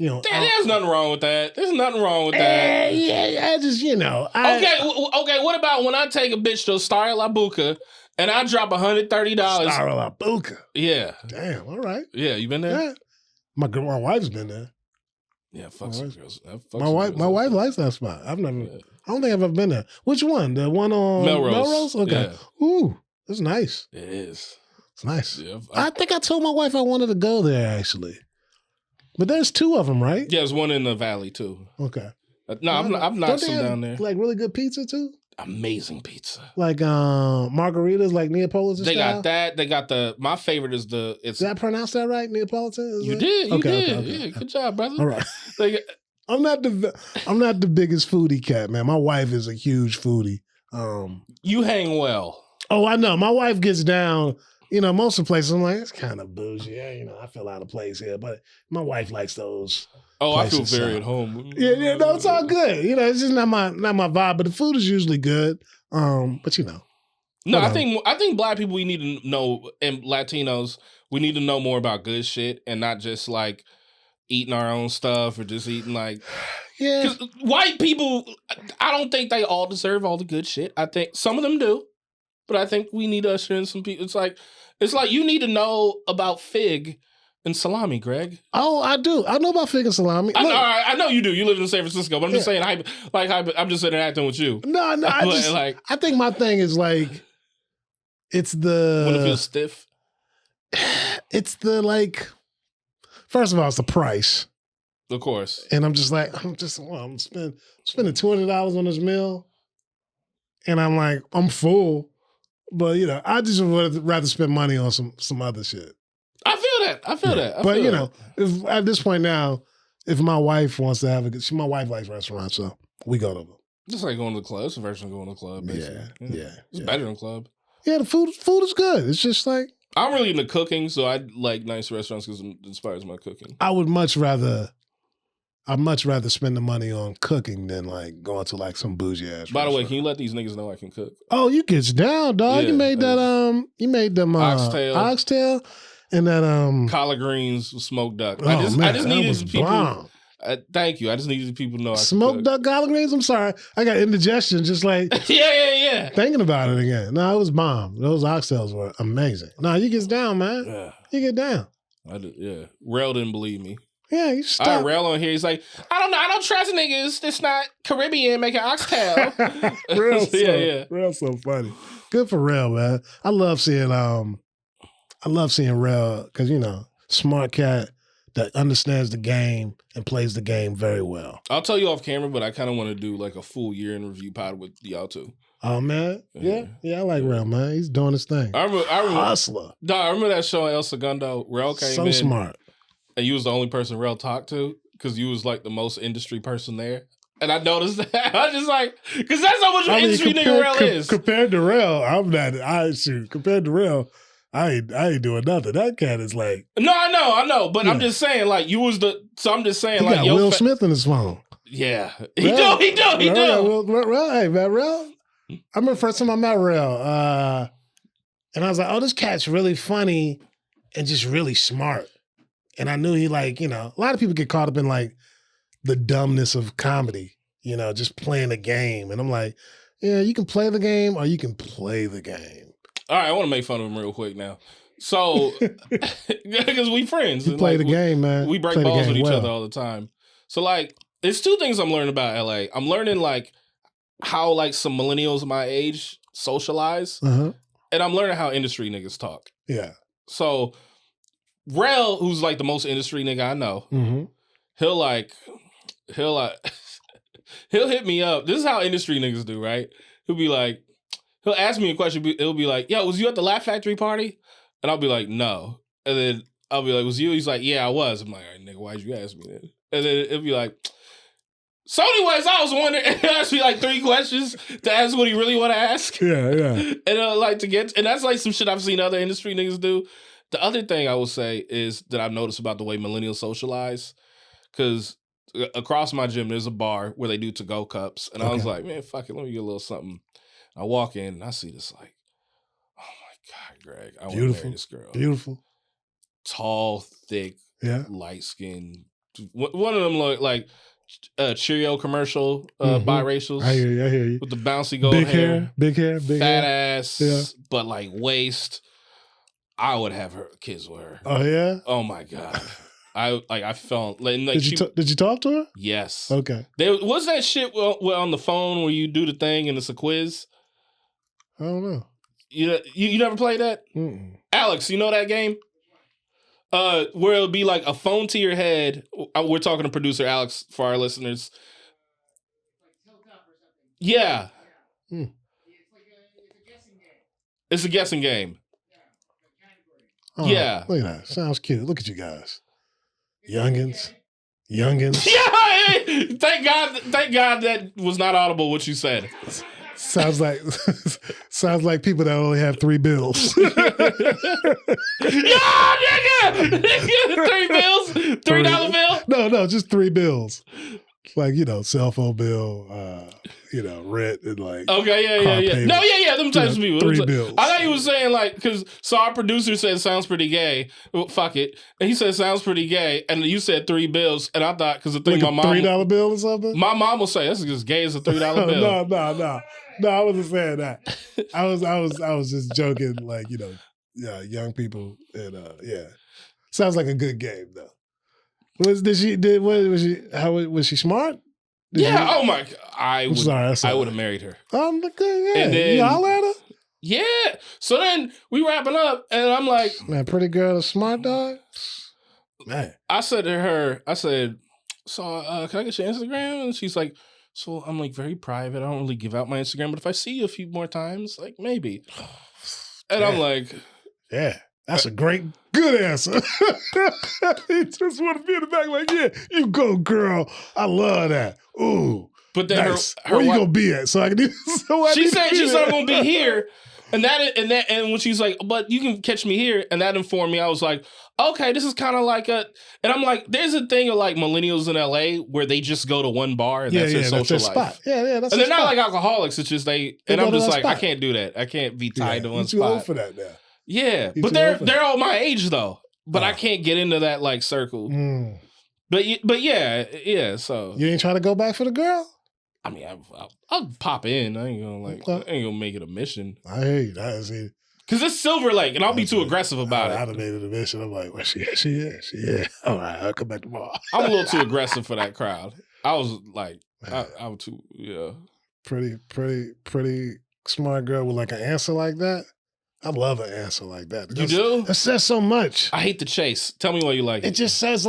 there's nothing wrong with that. There's nothing wrong with that. Yeah, I just, Okay, what about when I take a bitch to Star La Buca and I drop $130? Star La Buca? Yeah. Damn, all right. Yeah, you been there? Yeah. My wife's been there. Yeah, fuck some girls. My wife likes that spot. I don't think I've ever been there. Which one? The one on Melrose? Okay. Yeah. Ooh, that's nice. It is. It's nice. Yeah, I think I told my wife I wanted to go there, actually. But there's two of them, right? Yeah, there's one in the valley too. Okay. No, I've knocked some down there. Really good pizza too? Amazing pizza. Margaritas, Neapolitan They style? got that. They got my favorite is Did I pronounce that right? Neapolitan? You did. Okay. Yeah, good job, brother. All right. I'm not the biggest foodie cat, man. My wife is a huge foodie. You hang well. Oh, I know. My wife gets down. Most of the places I'm like, it's kind of bougie. Yeah, I feel out of place here. But my wife likes those. Oh, I feel very at home. Yeah, no, it's all good. It's just not my vibe. But the food is usually good. But No, I think Black people, we need to know, and Latinos, we need to know more about good shit and not just eating our own stuff or just eating yeah. 'Cause white people, I don't think they all deserve all the good shit. I think some of them do, but I think we need to usher in some people. It's like you need to know about Fig and salami, Greg. Oh, I do. I know about fig and salami. I know you do. You live in San Francisco, but I'm just saying, I'm just interacting with you. No, I think my thing is like, it's the when it feels stiff. It's the like. First of all, it's the price, of course, and I'm spending $200 on this meal, and I'm like, I'm full, but I just would rather spend money on some other shit. I feel that. But if at this point now, if my wife wants to have my wife likes restaurants, so we go to them. Just like going to the club. It's a version of going to the club, basically. Yeah. It's better than club. Yeah, the food is good. It's just like I'm really into cooking, so I like nice restaurants because it inspires my cooking. I'd much rather spend the money on cooking than like going to like some bougie ass. By the way, can you let these niggas know I can cook? Oh, you get down, dog. Yeah, you made them oxtail. And that collard greens with smoked duck. Oh, I just needed people. Bomb. Thank you. I just needed people to know I smoked duck collard greens. I'm sorry, I got indigestion just like yeah. Thinking about it again. No, it was bomb. Those oxtails were amazing. No, you get down, man. Yeah, you get down. I did. Yeah, Rel didn't believe me. Yeah, you stop. Rel on here. He's like, I don't trust niggas. It's not Caribbean making oxtail. Rel's so funny. Good for Rel, man. I love seeing Rel because smart cat that understands the game and plays the game very well. I'll tell you off camera, but I kind of want to do like a full year in review pod with y'all too. Oh man, yeah, I like Rel, man. He's doing his thing. I remember Hustler. I remember that show El Segundo. Rel came in, so smart, and you was the only person Rel talked to because you was like the most industry person there. And I noticed that. I was just like, because that's how much of an industry nigga Rel is. Compared to Rel, I'm not. Compared to Rel. I ain't doing nothing. That cat is like... No, I know. But I'm just saying, like, you was the... So I'm just saying, he like... got Will Smith in his phone. Yeah. He do. Rel, hey, man, Rel... I remember the first time I met Rel, and I was like, oh, this cat's really funny and just really smart. And I knew he like, a lot of people get caught up in like the dumbness of comedy, just playing a game. And I'm like, yeah, you can play the game or you can play the game. All right, I want to make fun of him real quick now. So, because we friends. You play the game, man. We break balls with each other all the time. So, like, there's two things I'm learning about LA. I'm learning, like, how, like, some millennials my age socialize. Uh-huh. And I'm learning how industry niggas talk. Yeah. So, Rel, who's, like, the most industry nigga I know, he'll hit me up. This is how industry niggas do, right? He'll be like, he'll ask me a question. It'll be like, yo, was you at the Laugh Factory party? And I'll be like, no. And then I'll be like, was you? He's like, yeah, I was. I'm like, all right, nigga, why'd you ask me that? And then it'll be like, so anyways, I was wondering, he asked me like 3 questions to ask what he really want to ask. Yeah. And and that's like some shit I've seen other industry niggas do. The other thing I will say is that I've noticed about the way millennials socialize, because across my gym, there's a bar where they do to-go cups. And I was like, man, fuck it, let me get a little something. I walk in and I see this like, oh my God, Greg, I want to marry this girl. Beautiful. Tall, thick, light skin. One of them look like Cheerio commercial biracials. I hear you. With the bouncy gold hair. Big hair. Fat ass, but like waist. I would have her kids with her. Oh yeah? Oh my God. I felt like did you talk to her? Yes. Okay. What's that shit on the phone where you do the thing and it's a quiz? I don't know. You never played that? Mm-mm. Alex, you know that game? Where it'll be like a phone to your head. We're talking to producer Alex for our listeners. Yeah. It's a guessing game. Oh, yeah. Look at that. Sounds cute. Look at you guys. Youngins. Yeah. Thank God that was not audible what you said. Sounds like people that only have 3 bills. Yeah, nigga! 3 bills? $3 bill? No, just 3 bills. Like, cell phone bill, rent and like. Okay, yeah. No, yeah, them types of people. 3 bills. I thought you were saying like, so our producer said sounds pretty gay. Well, fuck it. And he said sounds pretty gay. And you said 3 bills. And I thought, because the thing like my mom. $3 bill or something? My mom will say, that's as gay as a $3 bill. No, I wasn't saying that. I was just joking, like, young people and yeah. Sounds like a good game though. Was she smart? Oh my God. I would have married her. Yeah. And then, you holler at her? Yeah. So then we wrapping up, and I'm like, man, pretty girl is smart, dog. Man. I said to her, so can I get your Instagram? And she's like, so I'm like very private. I don't really give out my Instagram, but if I see you a few more times, like maybe. And I'm like, yeah, that's a good answer. He just want to be in the back like, yeah, you go, girl. I love that. Ooh. But then nice. Where you gonna be at? So I can do. She said she's not gonna be here, and when she's like, but you can catch me here, and that informed me. I was like, okay, this is kind of like and I'm like, there's a thing of like millennials in LA where they just go to one bar and that's their social life. Spot. Yeah, that's. And they're not like alcoholics. It's just they and I'm just like, spot. I can't do that. I can't be tied to one spot. You're too old for that now. Yeah, but they're all my age though. But I can't get into that like circle. Mm. But yeah. So you ain't trying to go back for the girl? I mean, I'll pop in. I ain't gonna make it a mission. I hear you. That's it. Because it's Silver Lake, and I'll be too aggressive about it. I'd have made it a mission. I'm like, where she at? She is. All right, I'll come back tomorrow. I'm a little too aggressive for that crowd. I was like, I was too, Pretty smart girl with like an answer like that. I love an answer like that. You do? It says so much. I hate the chase. Tell me why you like it. It just says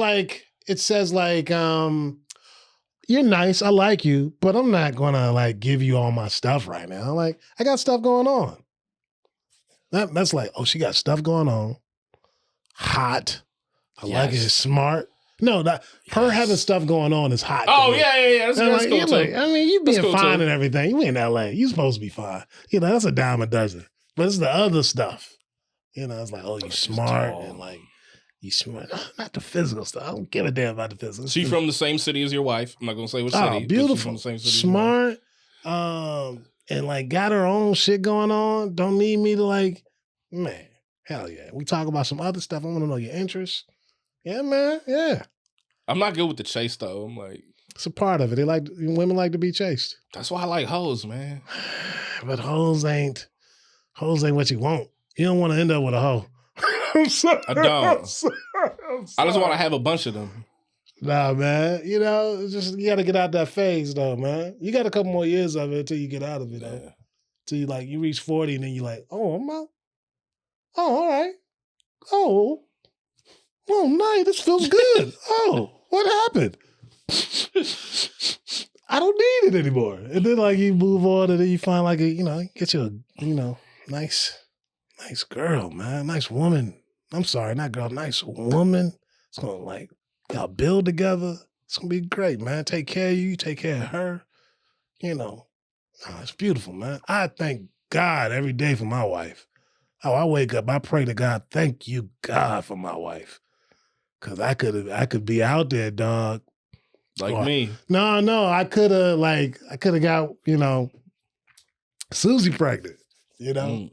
you're nice, I like you, but I'm not gonna like give you all my stuff right now. Like, I got stuff going on. That's like, oh, she got stuff going on. Hot. I like it. Smart. No, her having stuff going on is hot. Oh, yeah. That's cool too. I mean, you being fine and everything. You in LA. You supposed to be fine. That's a dime a dozen. But it's the other stuff. It's like, oh, you smart and like, you smart. Not the physical stuff. I don't give a damn about the physical. She's from the same city as your wife. I'm not going to say which city. Oh, beautiful. From the same city smart. And like got her own shit going on. Don't need me to like, man, hell yeah. We talk about some other stuff. I want to know your interests. Yeah, man. Yeah. I'm not good with the chase though. I'm like, it's a part of it. Women like to be chased. That's why I like hoes, man. But hoes ain't what you want. You don't want to end up with a hoe. I'm sorry. I don't. I'm sorry. I just want to have a bunch of them. Nah, man. You got to get out that phase, though, man. You got a couple more years of it until you get out of it, though. Till you reach 40 and then you're like, oh, I'm out. Oh, all right. Oh, nice. This feels good. Oh, what happened? I don't need it anymore. And then you move on and then you find get you a, nice girl, man. Nice woman. I'm sorry, not girl, nice woman. It's going to y'all build together. It's going to be great, man. Take care of you, take care of her. It's beautiful, man. I thank God every day for my wife. Oh, I wake up, I pray to God, thank you, God, for my wife. Because I could be out there, dog. Me. No, I could have got, Susie pregnant, And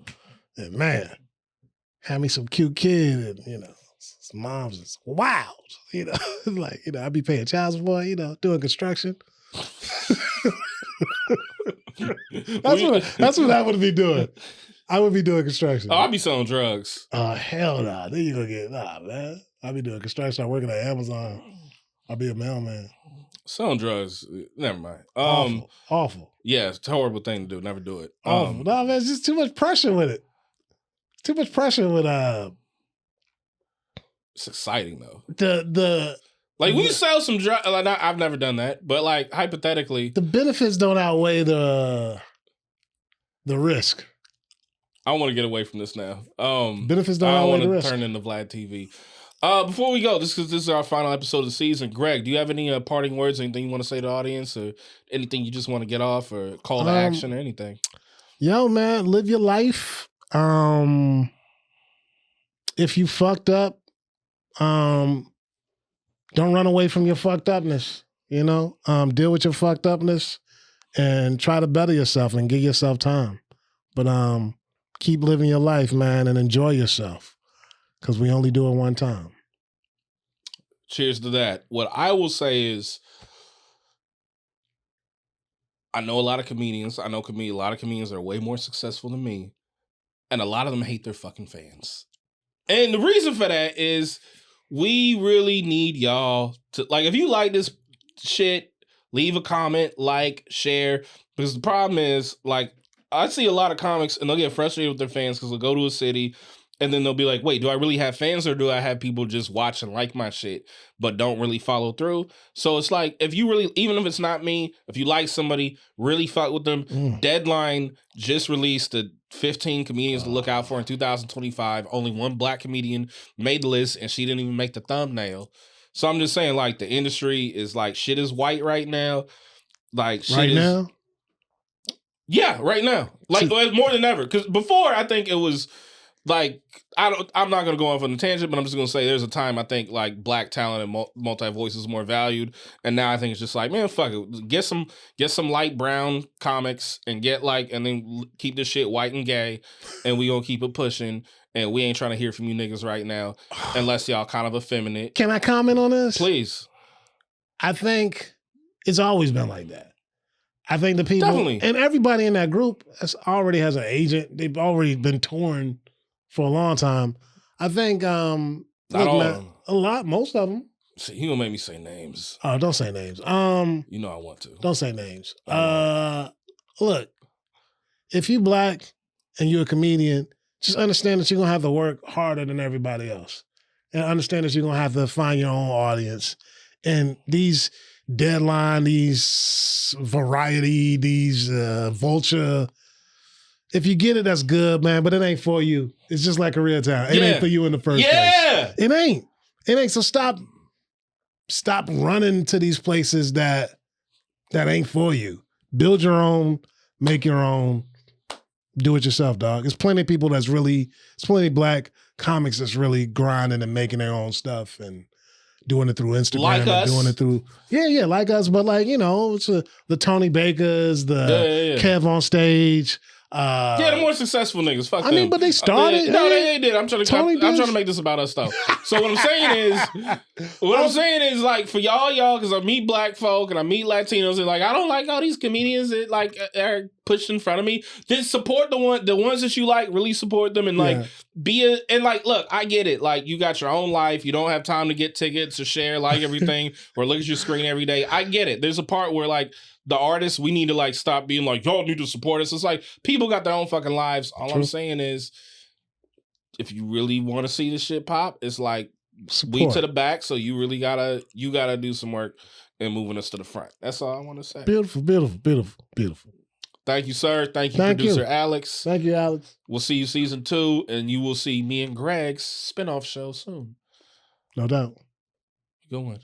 man, had me some cute kid and, some moms is wild, I'd be paying child support, doing construction. That's what I would be doing. I would be doing construction. Oh, I'd be selling drugs. Oh, hell nah. Then you gonna get, man. I'd be doing construction. I'm working at Amazon. I'll be a mailman. Selling drugs, never mind. Awful. Yeah, it's a horrible thing to do. Never do it. Awful. No, man, it's just too much pressure with it. Too much pressure with It's exciting though. When you sell some drugs, I've never done that, but hypothetically, the benefits don't outweigh the risk. I want to get away from this now. Benefits don't outweigh the risk. I want to turn into Vlad TV. Before we go, because this is our final episode of the season, Greg, do you have any parting words, anything you want to say to the audience, or anything you just want to get off, or call to action, or anything? Yo, man, live your life. If you fucked up, don't run away from your fucked upness. Deal with your fucked upness and try to better yourself and give yourself time. But keep living your life, man, and enjoy yourself. Because we only do it one time. Cheers to that. What I will say is, I know a lot of comedians. I know a lot of comedians are way more successful than me. And a lot of them hate their fucking fans. And the reason for that is, we really need y'all to, like, if you like this shit, leave a comment, like, share. Because the problem is, like, I see a lot of comics and they'll get frustrated with their fans because they'll go to a city and then they'll be like, wait, do I really have fans or do I have people just watch and like my shit but don't really follow through? So it's like, if you really, even if it's not me, if you like somebody, really fuck with them. Deadline just released the 15 comedians to look out for in 2025. Only one black comedian made the list and she didn't even make the thumbnail. So I'm just saying, like, the industry is like, shit is white right now. Like, shit right is, now? Yeah, right now. Like, more than ever. Because before, I think it was like, I'm not gonna go off on a tangent, but I'm just gonna say there's a time I think like black talent and multi voice is more valued, and now I think it's just like, man, fuck it, get some light brown comics and get like, and then keep this shit white and gay, and we gonna keep it pushing, and we ain't trying to hear from you niggas right now unless y'all kind of effeminate. Can I comment on this? Please. I think it's always been like that. I think the people Definitely. And everybody in that group already has an agent. They've already been touring for a long time. I think Not all of them. a lot, most of them. See, he gonna make me say names. Oh, don't say names. You know I want to. Don't say names. Look, if you black and you're a comedian, just understand that you're gonna have to work harder than everybody else, and understand that you're gonna have to find your own audience. And these Deadline, these Variety, these Vulture. If you get it, that's good, man. But it ain't for you. It's just like Career Town. It ain't for you in the first place. It ain't. It ain't. So stop running to these places that ain't for you. Build your own. Make your own. Do it yourself, dog. There's plenty of people there's plenty of black comics that's really grinding and making their own stuff and doing it through Instagram, like and us. doing it through like us, but like, you know, it's the Tony Bakers, the Kev on stage. The more successful niggas. Fuck them. I mean, but they started. They did. I'm trying to make this about us stuff. So what I'm saying is, like, for y'all, because I meet black folk and I meet Latinos, and like, I don't like all these comedians that like are pushed in front of me. Just support the ones that you like. Really support them and like look, I get it. Like, you got your own life. You don't have time to get tickets or share like everything or look at your screen every day. I get it. There's a part where like, the artists, we need to like stop being like, y'all need to support us. It's like, people got their own fucking lives. All I'm saying is, if you really want to see this shit pop, it's like, we to the back. So you really gotta do some work and moving us to the front. That's all I want to say. Beautiful, beautiful, beautiful, beautiful. Thank you, sir. Thank you, producer Alex. Thank you, Alex. We'll see you season 2, and you will see me and Greg's spinoff show soon. No doubt. Good one.